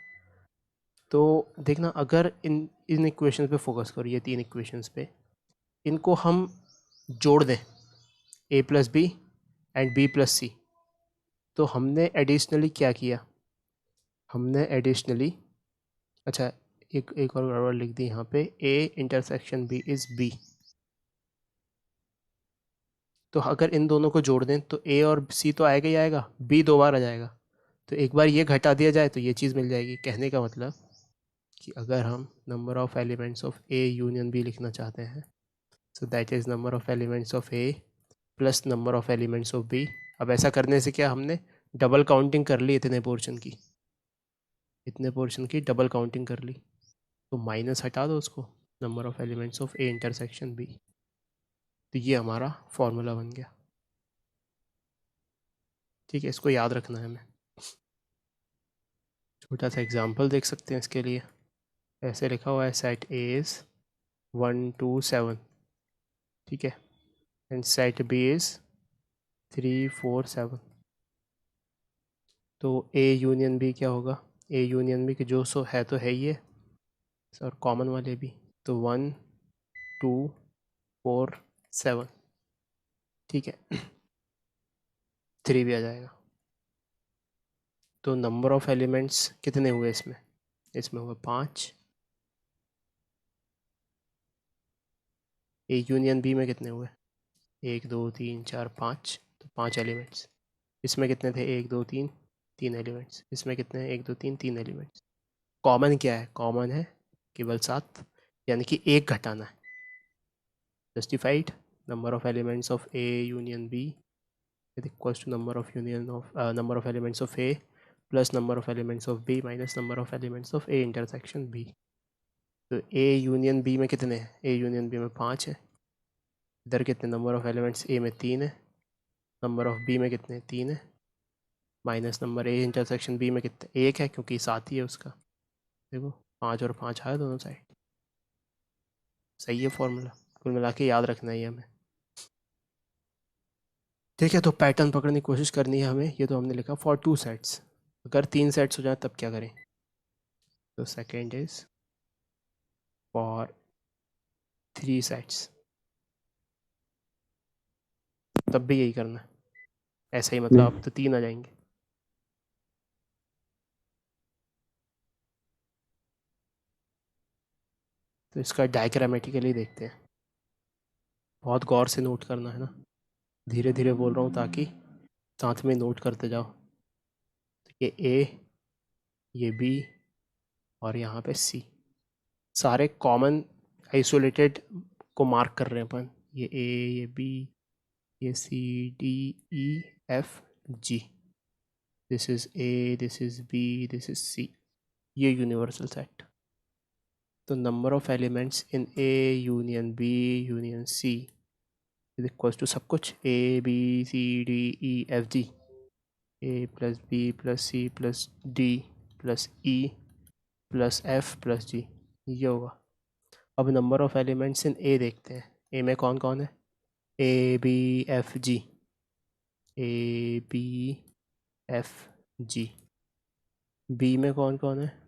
तो देखना, अगर इन इन इक्वेशंस पे फोकस करो, ये तीन इक्वेशंस पे, इनको हम जोड़ दें A plus B and B plus C, तो हमने एडिशनली क्या किया? हमने एडिशनली, अच्छा एक और गड़बड़ लिख दी यहाँ पे, A intersection B is B. तो अगर इन दोनों को जोड़ दें तो ए और सी तो आएगा ही आएगा, बी दो बार आ जाएगा, तो एक बार ये घटा दिया जाए तो ये चीज़ मिल जाएगी। कहने का मतलब कि अगर हम number of elements of A union B लिखना चाहते हैं, so that is number of elements of A plus number of elements of B. अब ऐसा करने से क्या, हमने डबल काउंटिंग कर ली, इतने पोर्शन की डबल काउंटिंग कर ली, तो माइनस हटा दो उसको, number of elements of A intersection B. तो ये हमारा फॉर्मूला बन गया। ठीक है, इसको याद रखना है हमें। छोटा सा एग्जांपल देख सकते हैं इसके लिए। ऐसे लिखा हुआ है सेट ए इज़ 1 2 7, ठीक है, एंड सेट बी इज़ 3 4 7। तो ए यूनियन बी क्या होगा? ए यूनियन बी की जो सो है तो है ही है, और कॉमन वाले भी, तो 1 2 4 7, ठीक है, 3 भी आ जाएगा। तो नंबर ऑफ एलिमेंट्स कितने हुए इसमें? इसमें हुए 5। ए यूनियन बी में कितने हुए? 1 2 3 4 5, तो 5 एलिमेंट्स। इसमें कितने थे? 1 2 3 3 एलिमेंट्स। इसमें कितने हैं? 1 2 3 3 एलिमेंट्स। कॉमन क्या है? कॉमन है केवल 7, यानी कि एक घटाना है। Justified, number of elements of A union B is equals to number of elements of A plus number of elements of B minus number of elements of A intersection B. तो A union B में कितने हैं? ए union B में 5 है। इधर कितने number of elements? ए में 3 है। नंबर ऑफ बी में कितने? 3 है, minus number A intersection B में कितने? 1 है, क्योंकि साथ ही है उसका। देखो 5 और 5 आया दोनों साइड। सही है फॉर्मूला, कुल मिला के याद रखना है हमें। ठीक है, तो पैटर्न पकड़ने की कोशिश करनी है हमें। ये तो हमने लिखा फॉर 2 सेट्स। अगर 3 सेट्स हो जाए तब क्या करें? तो सेकेंड इज फॉर 3 सेट्स, तब भी यही करना है। ऐसा ही मतलब अब तो 3 आ जाएंगे। तो इसका डायग्रामेटिकली देखते हैं, बहुत गौर से नोट करना है ना, धीरे धीरे बोल रहा हूँ ताकि साथ में नोट करते जाओ। तो ये ए, ये बी और यहाँ पे सी, सारे कॉमन आइसोलेटेड को मार्क कर रहे हैं अपन। ये ए, ये बी, ये C, D, E, F, G, this is A, this is B, this is C, ये यूनिवर्सल सेट। तो number of elements in A union B union C is equals to सब कुछ A B C D E F G, A plus B plus C plus D plus E plus F plus G, ये होगा। अब number of elements in A देखते हैं। A में कौन कौन है? A B F G, A B F G. B में कौन कौन है?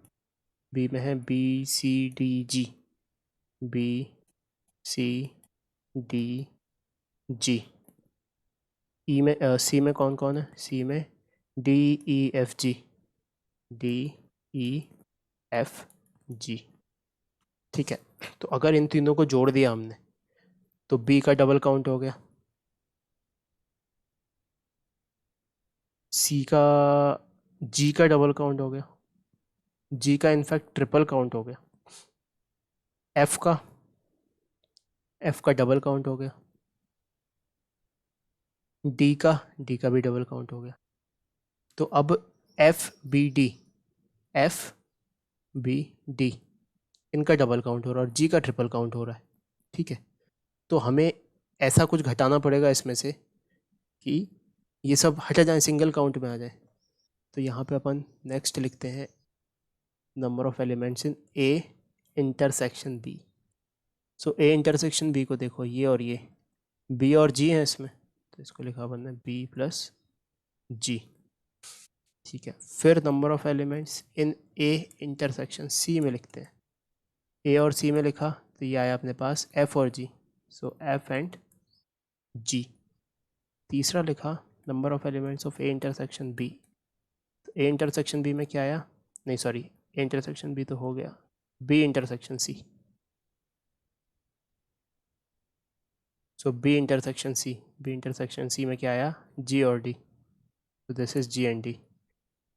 बी में है B C D G, B C D G. E में सी में कौन कौन है? सी में D E F G, D E F G. ठीक है, तो अगर इन तीनों को जोड़ दिया हमने तो बी का डबल काउंट हो गया, सी का, जी का डबल काउंट हो गया, जी का इनफैक्ट ट्रिपल काउंट हो गया, एफ का डबल काउंट हो गया, डी का भी डबल काउंट हो गया। तो अब एफ बी डी इनका डबल काउंट हो रहा है और जी का ट्रिपल काउंट हो रहा है। ठीक है, तो हमें ऐसा कुछ घटाना पड़ेगा इसमें से कि ये सब हट जाए, सिंगल काउंट में आ जाए। तो यहाँ पे अपन नेक्स्ट लिखते हैं number of elements in A intersection B. So A intersection B को देखो, ये और ये बी और जी है इसमें, तो इसको लिखा अपन ने बी प्लस जी। ठीक है, फिर number of elements in A intersection C में लिखते हैं। ए और सी में लिखा तो ये आया अपने पास एफ और जी, सो एफ एंड जी। तीसरा लिखा number of elements of A intersection B, तो ए इंटरसेक्शन बी में क्या आया? नहीं सॉरी, ए इंटरसेक्शन बी तो हो गया, B intersection C. So B intersection C में क्या आया? जी और डी, तो this is G and D.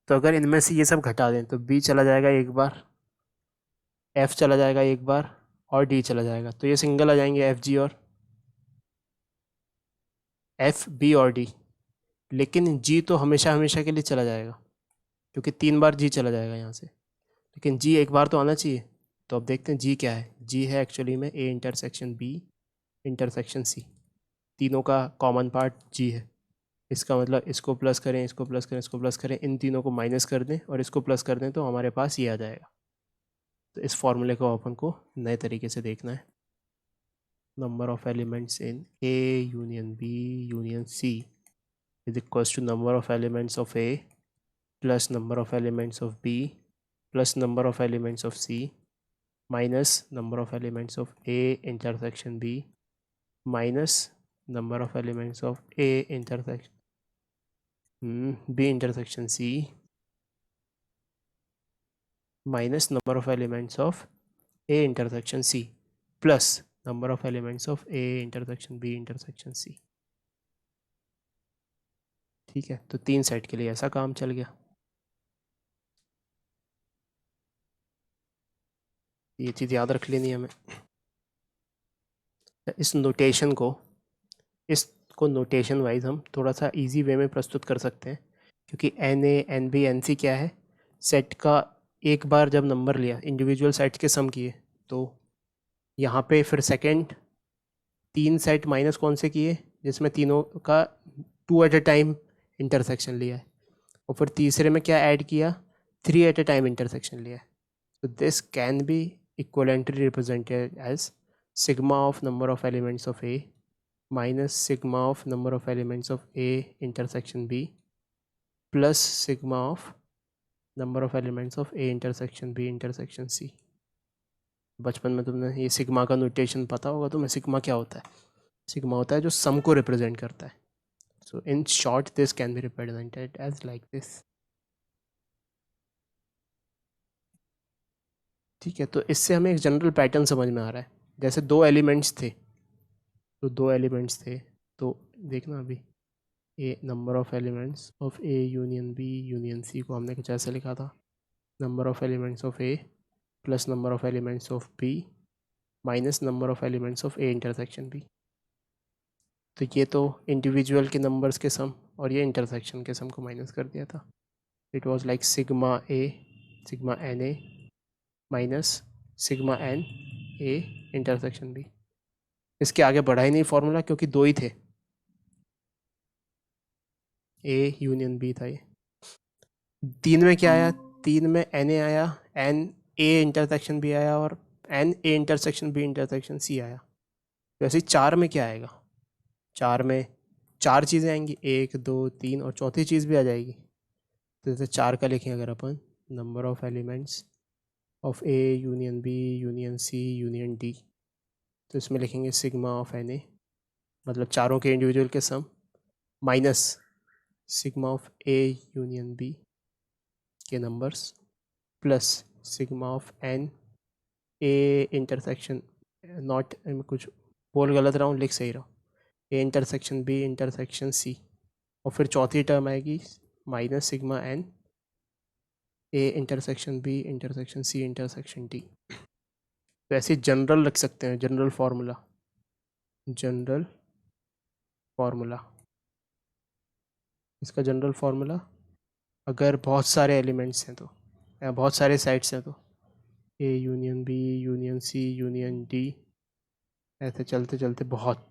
तो अगर इनमें से ये सब घटा दें तो बी चला जाएगा एक बार, एफ चला जाएगा एक बार और डी चला जाएगा, तो ये सिंगल आ जाएंगे एफ जी और एफ बी और डी। लेकिन जी तो हमेशा हमेशा के लिए चला जाएगा क्योंकि 3 बार जी चला जाएगा यहाँ से, लेकिन जी एक बार तो आना चाहिए। तो अब देखते हैं जी क्या है। जी है एक्चुअली में A intersection B intersection C, तीनों का कॉमन पार्ट जी है। इसका मतलब इसको प्लस करें, इसको प्लस करें, इसको प्लस करें, इन तीनों को माइनस कर दें और इसको प्लस कर दें तो हमारे पास ये आ जाएगा। तो इस फॉर्मूले को अपन को नए तरीके से देखना है। Number of elements in A union B union C is equals to number of elements of A plus number of elements of B plus number of elements of C minus number of elements of A intersection B minus number of elements of A intersection B intersection C minus number of elements of A intersection C plus number of elements of A intersection B intersection C. ठीक है, तो 3 set के लिए ऐसा काम चल गया। ये चीज़ याद रख लेनी है हमें। इस नोटेशन को नोटेशन वाइज हम थोड़ा सा इजी वे में प्रस्तुत कर सकते हैं, क्योंकि n A n B n C क्या है? सेट का एक बार जब नंबर लिया, इंडिविजुअल सेट के सम किए, तो यहाँ पे फिर सेकंड 3 सेट माइनस कौन से किए जिसमें तीनों का 2 एट ए टाइम इंटरसेक्शन लिया है, और फिर तीसरे में क्या ऐड किया? 3 एट ए टाइम इंटरसेक्शन लिया है। तो this can be equivalently represented as sigma of number of elements of A minus sigma of number of elements of A intersection B plus sigma of number of elements of A intersection B intersection C. बचपन में तुमने ये sigma का notation पता होगा तुम्हें। Sigma क्या होता है? सिग्मा होता है जो सम को रिप्रेजेंट करता है। So in short this can be represented as like this. ठीक है, तो इससे हमें एक जनरल पैटर्न समझ में आ रहा है। जैसे दो एलिमेंट्स थे, तो देखना अभी, A number of elements of A union B union C को हमने कुछ ऐसे लिखा था, number of elements of A plus number of elements of B minus number of elements of A intersection B. तो ये तो इंडिविजुअल के नंबर्स के सम और ये इंटरसेक्शन के सम को माइनस कर दिया था। It was like sigma N A minus sigma N A intersection B. इसके आगे बढ़ा ही नहीं फॉर्मूला, क्योंकि दो ही थे, ए यूनियन बी था ये। 3 में क्या आया, 3 में एन ए आया, एन ए इंटरसेक्शन बी आया और n A intersection B intersection C आया। वैसे ही 4 में क्या आएगा, 4 में 4 चीज़ें आएंगी, 1 2 3 और चौथी चीज़ भी आ जाएगी। तो जैसे 4 का लिखें अगर अपन, number of elements of A union B union C union D, तो इसमें लिखेंगे सिग्मा ऑफ एन ए, मतलब चारों के इंडिविजुअल के sum, minus sigma of A union B के numbers plus sigma of N A intersection, not कुछ बोल गलत रहा हूँ, लिख सही रहा हूँ, A intersection B intersection C, और फिर चौथी टर्म आएगी minus sigma N A intersection B intersection C intersection D. तो ऐसे जनरल रख सकते हैं, जनरल फार्मूला। इसका जनरल फार्मूला, अगर बहुत सारे एलिमेंट्स हैं तो, या बहुत सारे साइड्स हैं तो, A union B union C union D, ऐसे चलते चलते बहुत,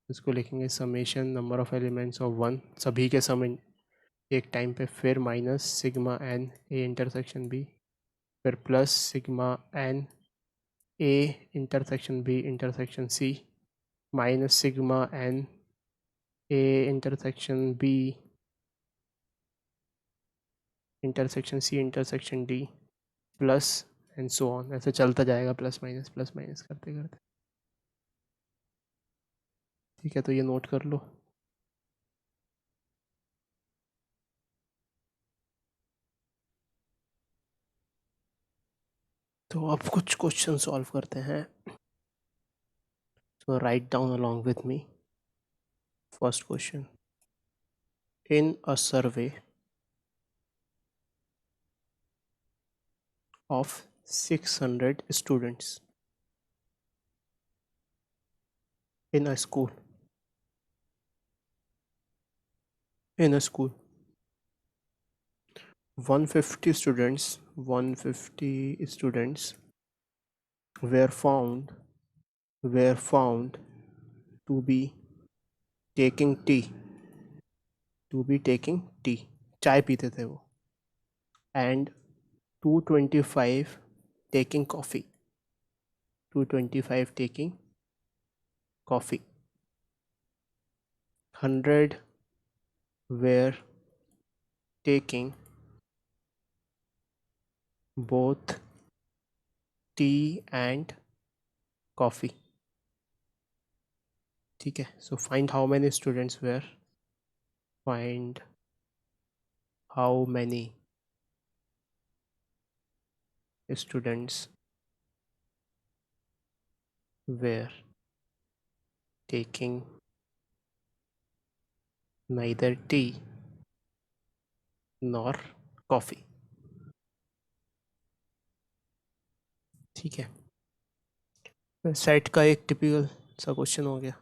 इसको लिखेंगे summation number of elements of 1, सभी के सम एक टाइम पे, फिर minus sigma N A intersection B, फिर plus sigma N A intersection B intersection C minus sigma N A intersection B intersection C intersection D plus and so on, ऐसे चलता जाएगा plus minus करते करते। ठीक है, तो ये नोट कर लो। तो अब कुछ क्वेश्चन सॉल्व करते हैं, so write down along with me. First question, in a survey of 600 students in a school 150 students were found to be taking tea, चाय पीते थे वो, and 225 taking coffee, 100 were taking both tea and coffee. ठीक है, so find how many students were taking neither tea nor coffee. ठीक है, set का एक टिपिकल सा क्वेश्चन हो गया,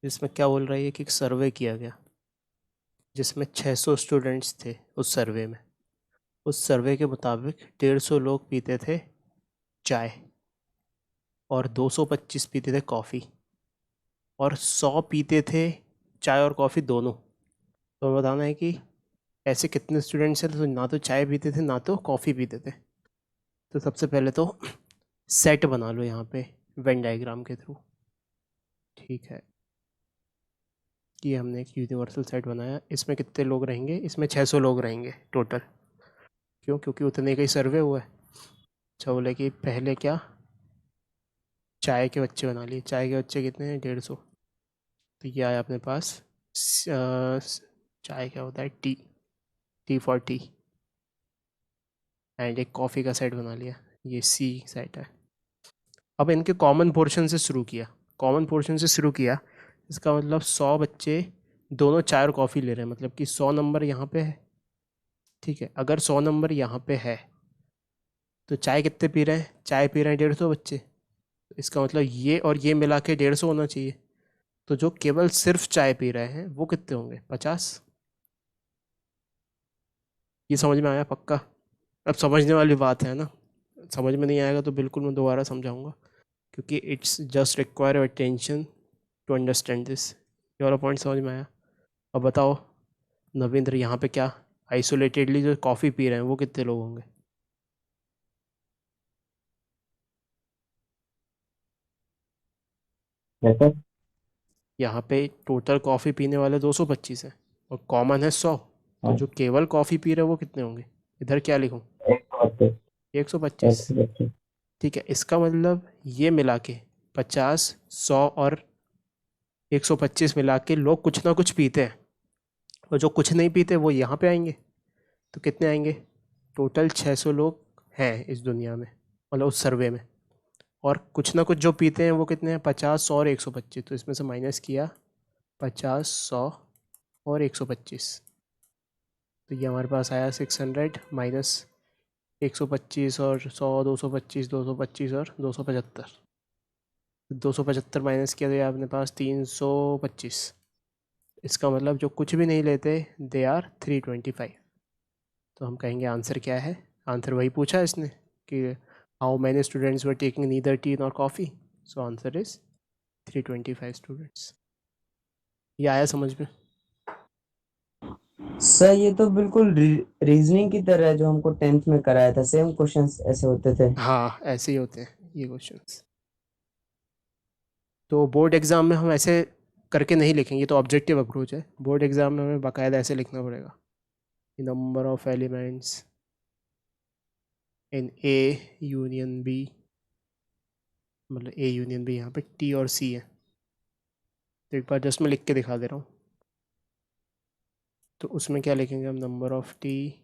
जिसमें क्या बोल रहा है कि एक सर्वे किया गया जिसमें 600 स्टूडेंट्स थे। उस सर्वे के मुताबिक 150 लोग पीते थे चाय और 225 पीते थे कॉफ़ी और 100 पीते थे चाय और कॉफ़ी दोनों। तो बताना है कि ऐसे कितने स्टूडेंट्स हैं तो ना तो चाय पीते थे ना तो कॉफ़ी पीते थे। तो सबसे पहले तो सेट बना लो यहाँ पे वेन डायग्राम के थ्रू। ठीक है, ये हमने एक यूनिवर्सल सेट बनाया। इसमें कितने लोग रहेंगे? इसमें 600 लोग रहेंगे टोटल। क्यों? क्योंकि उतने का ही सर्वे हुआ है। अच्छा, बोले कि पहले क्या, चाय के बच्चे बना लिए। चाय के बच्चे कितने हैं? 150। तो ये आया अपने पास चाय क्या होता है? T for T. एंड एक कॉफ़ी का सेट बना लिया, ये सी सेट है। अब इनके कॉमन पोर्शन से शुरू किया, कॉमन पोर्शन से शुरू किया, इसका मतलब 100 बच्चे दोनों चाय और कॉफ़ी ले रहे हैं, मतलब कि 100 नंबर यहाँ पे है। ठीक है, अगर 100 नंबर यहाँ पे है तो चाय कितने पी रहे हैं? चाय पी रहे हैं 150 बच्चे। इसका मतलब ये और ये मिला के 150 होना चाहिए। तो जो केवल सिर्फ चाय पी रहे हैं वो कितने होंगे? 50। ये समझ में आया पक्का? अब समझने वाली बात है ना, समझ में नहीं आएगा तो बिल्कुल मैं दोबारा समझाऊंगा, क्योंकि it's just require attention to understand this. ये वाला पॉइंट समझ में आया? अब बताओ नवींद्र, यहाँ पे क्या आइसोलेटेडली जो कॉफ़ी पी रहे हैं वो कितने लोग होंगे? जैसे यहाँ पे टोटल कॉफ़ी पीने वाले 225 हैं और कॉमन है 100। तो हाँ, जो केवल कॉफ़ी पी रहे हैं वो कितने होंगे? इधर क्या लिखूँ? 132, 125। 132। ठीक है, इसका मतलब ये मिला के 50, 100 और 125 मिला के लोग कुछ ना कुछ पीते हैं, और जो कुछ नहीं पीते वो यहाँ पे आएंगे। तो कितने आएंगे? टोटल 600 लोग हैं इस दुनिया में, मतलब उस सर्वे में। और कुछ ना कुछ जो पीते हैं वो कितने हैं? 50, 100 और 125। तो इसमें से माइनस किया 50, 100 और 125, तो ये हमारे पास आया 600 माइनस 125 और 100, 225, 225 और 275। 275 माइनस किया तो ये अपने पास 325। इसका मतलब जो कुछ भी नहीं लेते दे आर 325। तो हम कहेंगे आंसर क्या है? आंसर वही पूछा इसने कि how many students were taking neither T nor coffee. So answer is 325 students. ये आया समझ में? सर ये तो बिल्कुल रीजनिंग की तरह है जो हमको 10th में कराया था, सेम क्वेश्चंस ऐसे होते थे। हाँ, ऐसे ही होते हैं ये क्वेश्चंस। तो बोर्ड एग्ज़ाम में हम ऐसे करके नहीं लिखेंगे, तो ऑब्जेक्टिव अप्रोच है। बोर्ड एग्ज़ाम में हमें बाकायदा ऐसे लिखना पड़ेगा, number of elements in A union B, मतलब ए यूनियन बी यहाँ पे टी और सी है। तो एक बार जस्ट मैं लिख के दिखा दे रहा हूँ। तो उसमें क्या लिखेंगे हम? Number of T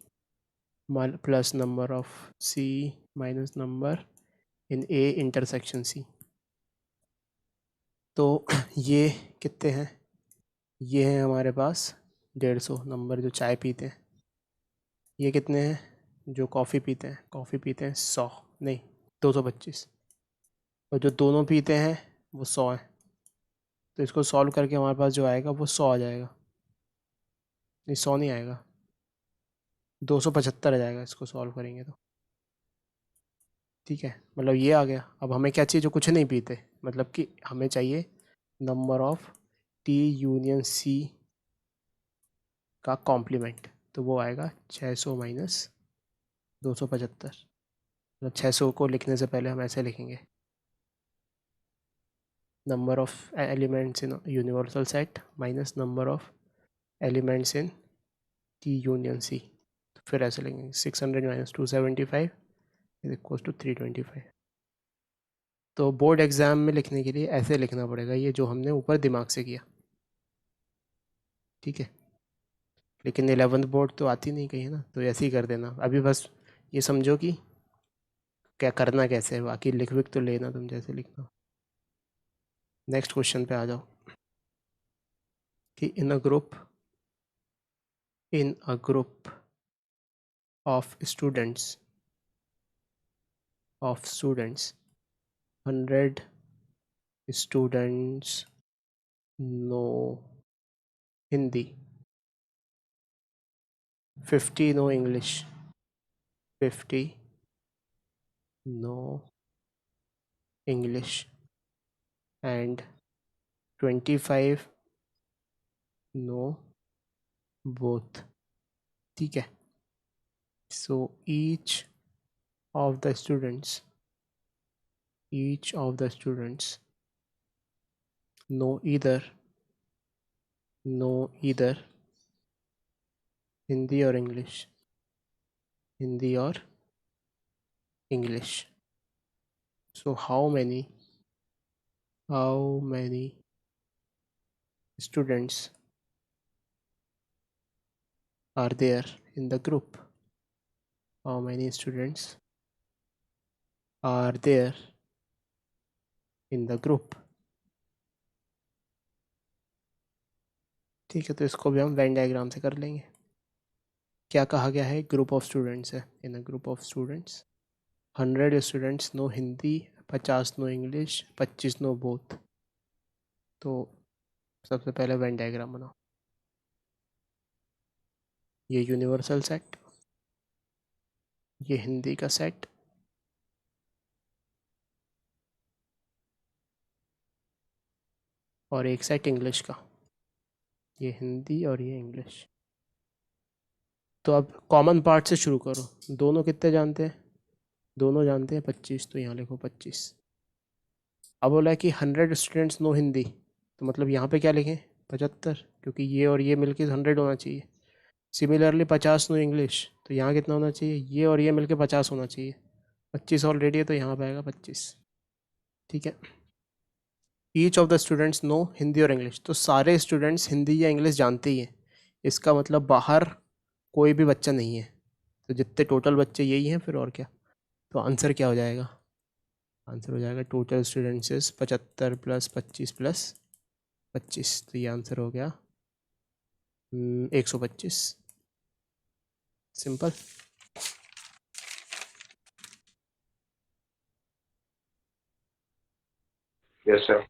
plus number of C minus number in A intersection C. तो ये कितने हैं? ये हैं हमारे पास 150 नंबर जो चाय पीते हैं। ये कितने हैं जो कॉफ़ी पीते हैं? कॉफ़ी पीते हैं 100, नहीं 225। और जो दोनों पीते हैं वो 100 है। तो इसको सॉल्व करके हमारे पास जो आएगा वो 100 आ जाएगा। नहीं 100 नहीं आएगा, 275 आ जाएगा इसको सॉल्व करेंगे तो। ठीक है, मतलब ये आ गया। अब हमें क्या चाहिए? जो कुछ नहीं पीते, मतलब कि हमें चाहिए number of T union C का कॉम्प्लीमेंट। तो वो आएगा 600 माइनस 275। मतलब 600 को लिखने से पहले हम ऐसे लिखेंगे, number of elements in universal set minus number of elements in T union C. तो फिर ऐसे लिखेंगे 600 माइनस 275 इज इक्वल टू 325। तो बोर्ड एग्ज़ाम में लिखने के लिए ऐसे लिखना पड़ेगा, ये जो हमने ऊपर दिमाग से किया। ठीक है, लेकिन 11th बोर्ड तो आती नहीं कहीं ना, तो ऐसे ही कर देना। अभी बस ये समझो कि क्या करना कैसे है, बाकी लिख विख तो लेना तुम जैसे लिखना। नेक्स्ट क्वेश्चन पे आ जाओ कि in a group of students 100 students know Hindi, 50 know English, 50 know English and 25 know both. ठीक है, सो of the students each of the students know either Hindi or English, Hindi or English. So how many students are there in the group? How many students are there in the group. ठीक है, तो इसको भी हम Venn diagram से कर लेंगे। क्या कहा गया है? ग्रुप ऑफ स्टूडेंट्स है। In a group of students 100 students know Hindi, 50 know English, 25 know both. तो सबसे पहले वेन डायग्राम बनाओ। ये यूनिवर्सल सेट, ये हिंदी का सेट, और एक सेट इंग्लिश का। ये हिंदी और ये इंग्लिश। तो अब कॉमन पार्ट से शुरू करो। दोनों कितने जानते हैं? दोनों जानते हैं 25, तो यहाँ लिखो 25। अब बोला है कि 100 स्टूडेंट्स नो हिंदी, तो मतलब यहाँ पे क्या लिखें? 75, क्योंकि ये और ये मिलके 100 होना चाहिए। सिमिलरली 50 नो इंग्लिश, तो यहाँ कितना होना चाहिए? ये और ये मिलके 50 होना चाहिए। 25 ऑलरेडी है, तो यहाँ पे आएगा 25। ठीक है। Each of the students know Hindi और इंग्लिश, तो सारे स्टूडेंट्स हिंदी या इंग्लिश जानते ही हैं। इसका मतलब बाहर कोई भी बच्चा नहीं है। तो जितने टोटल बच्चे यही हैं, फिर और क्या। तो आंसर क्या हो जाएगा? आंसर हो जाएगा टोटल स्टूडेंट्स 75 + 25 + 25। तो ये आंसर हो गया 125। सिंपल। Yes sir.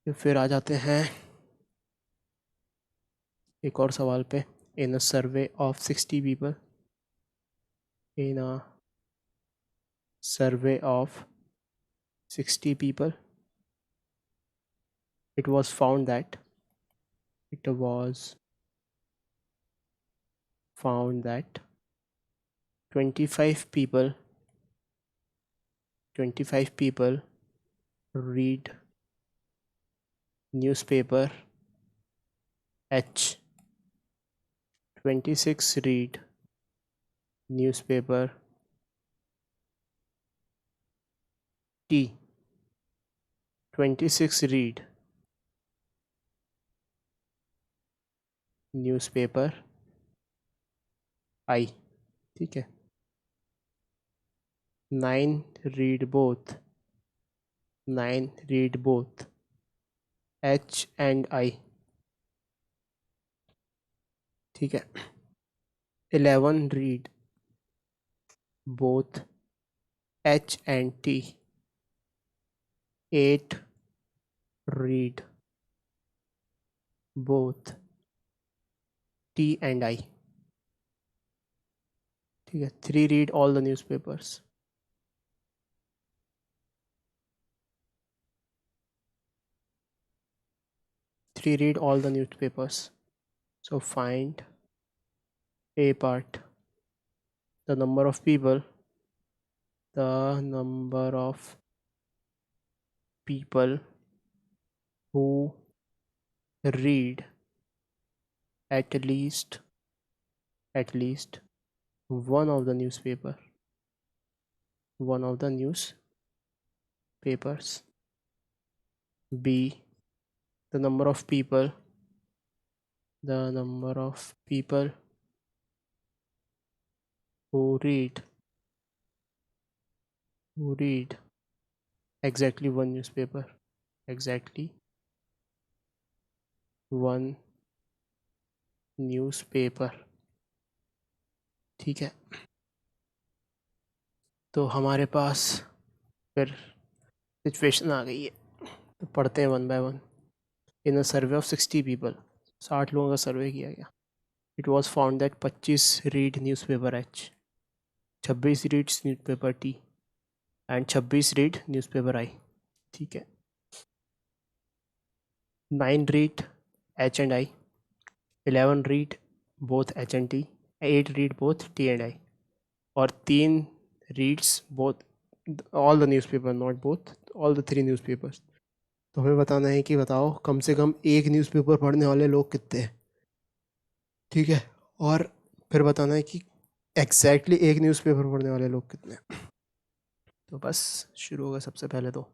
फिर आ जाते हैं एक और सवाल पे। In a survey of 60 people, in a survey of 60 people, it was found that 25 people read newspaper H, 26 read newspaper T, 26 read newspaper I। ठीक है। 9 read both H and I। ठीक है। 11 read both H and T। 8 read both T and I। ठीक है। 3 read all the newspapers। 3 read all the newspapers। So find A part. The number of people who read at least one of the newspapers. B, the number of people who read exactly one newspaper. ठीक है। तो हमारे पास फिर situation आ गई है, तो पढ़ते हैं one by one. In a survey of 60 people, 60 लोगों का सर्वे किया गया। It was found that 25 read newspaper H, 26 reads newspaper T and 26 read newspaper I। ठीक है। 9 read H and I, 11 read both H and T, 8 read both T and I, और 3 reads both all the newspaper, not both, all the 3 newspapers. तो हमें बताना है कि बताओ कम से कम एक न्यूज़पेपर पढ़ने वाले लोग कितने हैं। ठीक है। और फिर बताना है कि एग्जैक्टली एक न्यूज़पेपर पढ़ने वाले लोग कितने हैं। तो बस शुरू होगा। सबसे पहले तो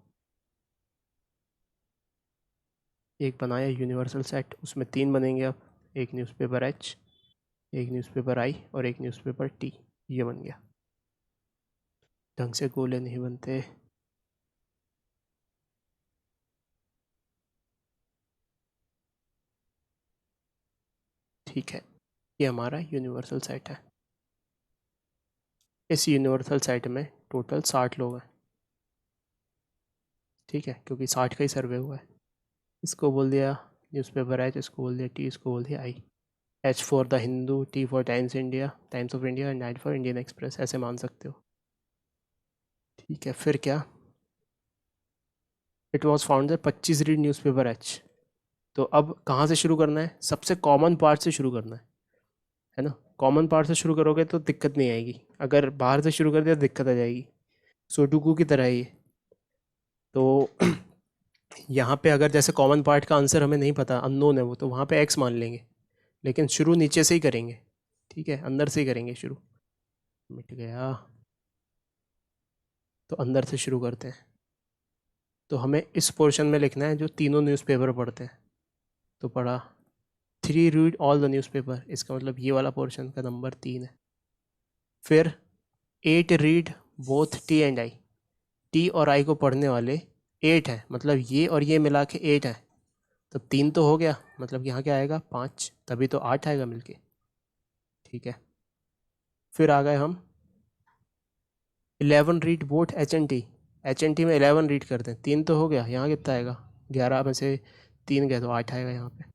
एक बनाया यूनिवर्सल सेट, उसमें 3 बनेंगे। अब एक न्यूज़पेपर H, एक न्यूज़पेपर I और एक न्यूज़पेपर T। ये बन गया। ढंग से गोले नहीं बनते। ठीक है, ये हमारा यूनिवर्सल सेट है। इस यूनिवर्सल सेट में टोटल 60 लोग हैं, ठीक है, क्योंकि 60 का ही सर्वे हुआ है। इसको बोल दिया न्यूज़पेपर एच, इसको बोल दिया टी, इसको बोल दिया I. H for the Hindu, T for Times India, Times of India, and I for Indian Express, ऐसे मान सकते हो। ठीक है, फिर क्या, it was found 25 read newspaper H. तो अब कहाँ से शुरू करना है, सबसे कॉमन पार्ट से शुरू करना है ना। कॉमन पार्ट से शुरू करोगे तो दिक्कत नहीं आएगी, अगर बाहर से शुरू कर दिया तो दिक्कत आ जाएगी। सोडुकू की तरह ही है। तो यहाँ पे अगर जैसे कॉमन पार्ट का आंसर हमें नहीं पता, अननोन है वो, तो वहाँ पे एक्स मान लेंगे, लेकिन शुरू नीचे से ही करेंगे, ठीक है, अंदर से ही करेंगे शुरू। मिट गया, तो अंदर से शुरू करते हैं। तो हमें इस पोर्शन में लिखना है जो तीनों न्यूज़पेपर पढ़ते हैं। तो पढ़ा 3 रीड ऑल द न्यूज़पेपर, इसका मतलब ये वाला पोर्शन का नंबर 3 है। फिर 8 read both T and I, T और आई को पढ़ने वाले 8 हैं, मतलब ये और ये मिला के 8 हैं। तो 3 तो हो गया, मतलब यहाँ क्या आएगा 5, तभी तो 8 आएगा मिलके, ठीक है। फिर आ गए हम 11 read both H and T, H and T में 11 रीड करते हैं, 3 तो हो गया, यहाँ कितना आएगा 11 में से 3 गए तो 8 आएगा यहाँ पे।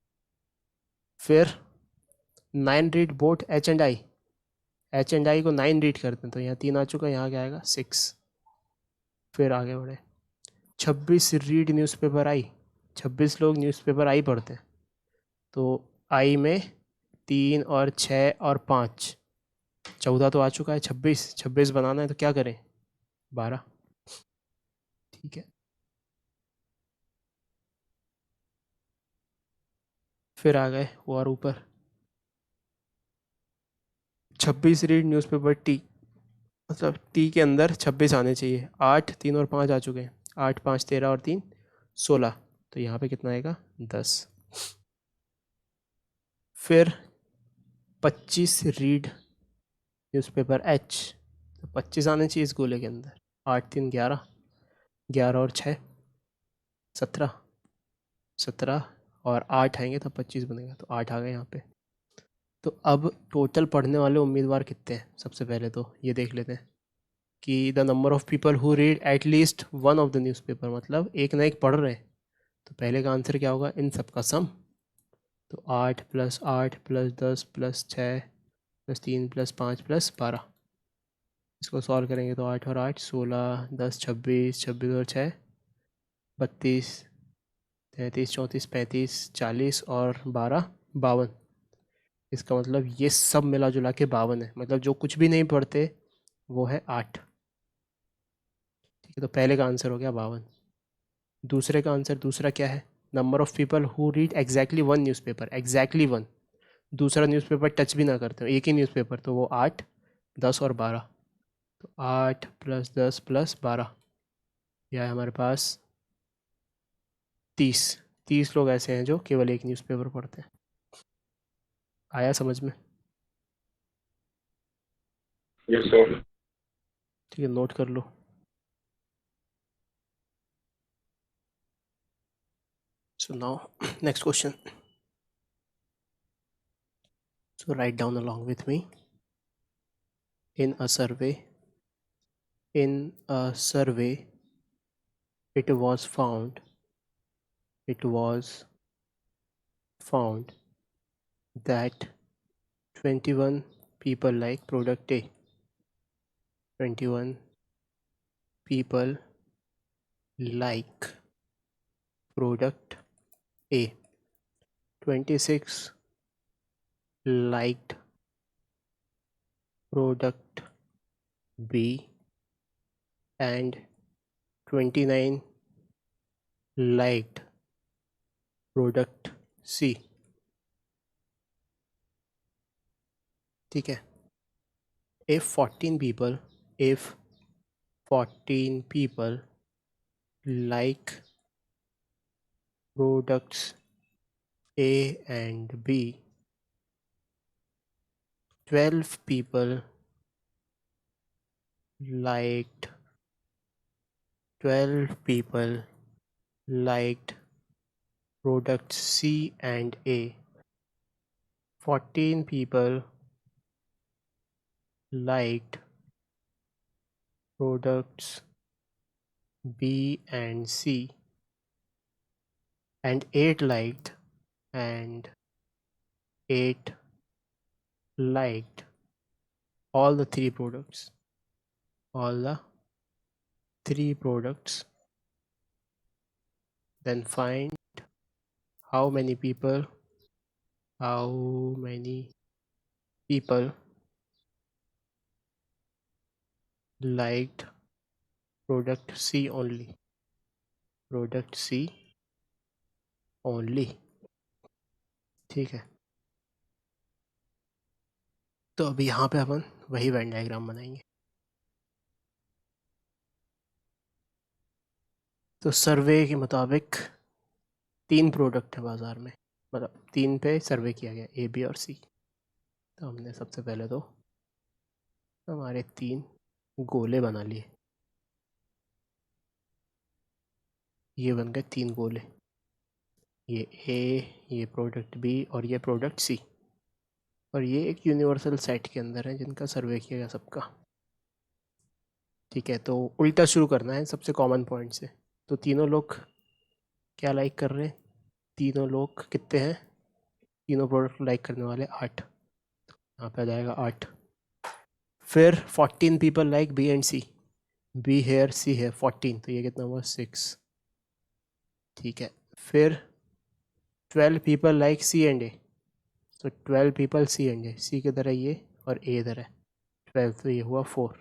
फिर 9 read both H and I, H and I को 9 रीड करते हैं, तो यहाँ 3 आ चुका, यहाँ क्या आएगा 6। फिर आगे बढ़े 26 रीड न्यूज़पेपर आई, 26 लोग न्यूज़पेपर आई पढ़ते हैं। तो आई में 3 और 6 और 5, 14 तो आ चुका है। 26 बनाना है तो क्या करें 12, ठीक है। फिर आ गए वो और ऊपर 26 रीड न्यूज़पेपर टी, मतलब टी के अंदर 26 आने चाहिए। 8, 3 और 5 आ चुके हैं, 8, 5, 13 और 3 16, तो यहाँ पे कितना आएगा 10। फिर 25 रीड न्यूज़पेपर एच, तो 25 आने चाहिए इस गोले के अंदर। 8, 3, 11, 11 और 6 17, 17 और 8 आएंगे तब 25 बनेगा, तो 8 आ गए यहाँ पे। तो अब टोटल पढ़ने वाले उम्मीदवार कितने हैं, सबसे पहले तो ये देख लेते हैं कि the number of people who read at least one of the newspaper, मतलब एक ना एक पढ़ रहे हैं। तो पहले का आंसर क्या होगा, इन सब का सम। तो 8 + 8 + 10 + 6 + 3 + 5 + 12, इसको सॉल्व करेंगे तो 8 और 8 16, 10 26, 26 और 6 32, 33 34 35 40 और 12 52। इसका मतलब ये सब मिला जुला के 52 है, मतलब जो कुछ भी नहीं पढ़ते वो है 8, ठीक है। तो पहले का आंसर हो गया 52। दूसरे का आंसर, दूसरा क्या है, number of people who read exactly one newspaper, exactly one, दूसरा न्यूज़पेपर टच भी ना करते हो, एक ही न्यूज़पेपर, तो वो 8, 10 और 12। तो 8 + 10 + 12, यह है हमारे पास 30। 30 लोग ऐसे हैं जो केवल एक न्यूज़पेपर पढ़ते हैं। आया समझ में, यस सर। ठीक है, नोट कर लो। So now next question. So write down along with me. In a survey, it was found that 21 people like product A. 21 people like product A. 26 liked product B, and 29 liked product C, ठीक है। If 14 people like products A and B, 12 people liked 12 people liked products C and A. 14 people liked products B and C, and 8 liked all the three products. Then find how many people liked product C only. ठीक है, तो अभी यहाँ पे अपन वही Venn diagram बनाएंगे। तो सर्वे के मुताबिक 3 प्रोडक्ट है बाज़ार में, मतलब 3 पे सर्वे किया गया, ए बी और सी। तो हमने सबसे पहले तो हमारे 3 गोले बना लिए। ये बन गए 3 गोले, ये ए, ये प्रोडक्ट बी और ये प्रोडक्ट सी। और ये एक यूनिवर्सल सेट के अंदर है जिनका सर्वे किया गया सबका। ठीक है, तो उल्टा शुरू करना है सबसे कॉमन पॉइंट से। तो तीनों लोग क्या लाइक कर रहे हैं? तीनों लोग कितने हैं? तीनों प्रोडक्ट लाइक करने वाले 8, यहाँ पे आ जाएगा 8। फिर 14 people like B and C, B here C है 14, तो ये कितना हुआ 6। ठीक है, फिर 12 पीपल लाइक सी एंड ए, तो 12 पीपल सी एंड ए, सी किधर है ये और ए इधर है 12, तो ये हुआ 4।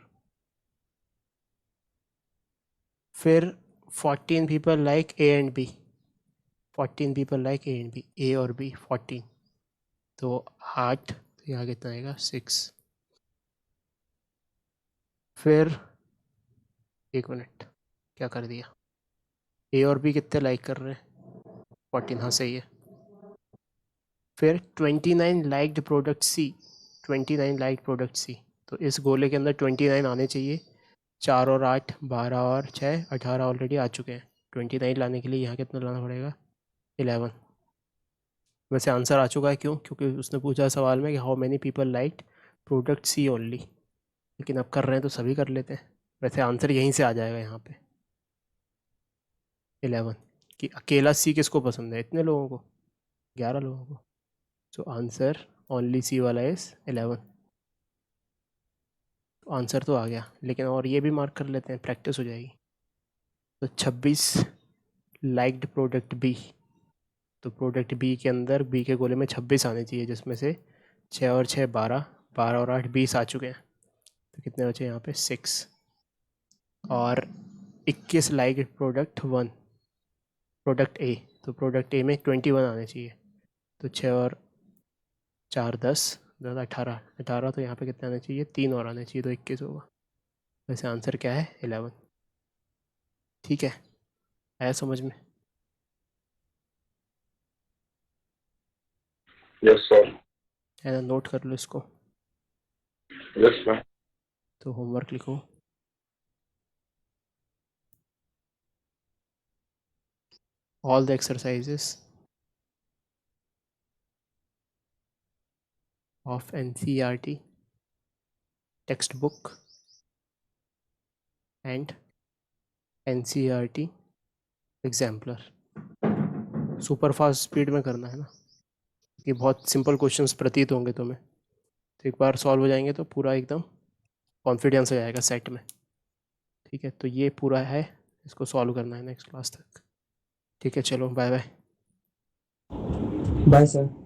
फिर 14 people like A and B, 14 people like A and B, A और बी 14, तो 8, तो यहाँ कितना आएगा 6। फिर एक मिनट, क्या कर दिया, ए और बी कितने लाइक कर रहे हैं 14, हाँ सही है। फिर 29 liked product C, 29 liked product C, तो इस गोले के अंदर 29 आने चाहिए। 4 और 8 12 और 6 18 ऑलरेडी आ चुके हैं। 29 लाने के लिए यहाँ कितना लाना पड़ेगा 11। वैसे आंसर आ चुका है, क्यों? क्योंकि उसने पूछा सवाल में कि how many people liked product C only, लेकिन अब कर रहे हैं तो सभी कर लेते हैं। वैसे आंसर यहीं से आ जाएगा यहाँ पे 11, कि अकेला सी किसको पसंद है, इतने लोगों को, 11 लोगों को। सो आंसर ओनली सी वाला इज़ 11। तो आंसर तो आ गया, लेकिन और ये भी मार्क कर लेते हैं, प्रैक्टिस हो जाएगी। तो 26 लाइक्ड प्रोडक्ट बी, तो प्रोडक्ट बी के अंदर बी के गोले में 26 आने चाहिए, जिसमें से 6 और 6 12, 12 और 8 20 आ चुके हैं, तो कितने बचे यहाँ पे 6। और 21 लाइक्ड प्रोडक्ट ए, तो प्रोडक्ट ए में 21 आने चाहिए, तो 6 और 4 10 10 18, तो यहाँ पे कितने आने चाहिए 3 और आने चाहिए, तो 21 होगा। वैसे आंसर क्या है 11। ठीक है, आया समझ में? Yes sir. है ना, नोट कर लो इसको। Yes sir. तो होमवर्क लिखो, all the exercises of NCERT textbook and NCERT exemplar. Super fast speed में करना है ना, कि बहुत सिंपल क्वेश्चंस प्रतीत होंगे तुम्हें, तो एक बार सॉल्व हो जाएंगे तो पूरा एकदम कॉन्फिडेंस हो जाएगा सेट में। ठीक है, तो ये पूरा है, इसको सॉल्व करना है नेक्स्ट क्लास तक। ठीक है, चलो बाय बाय। Bye sir.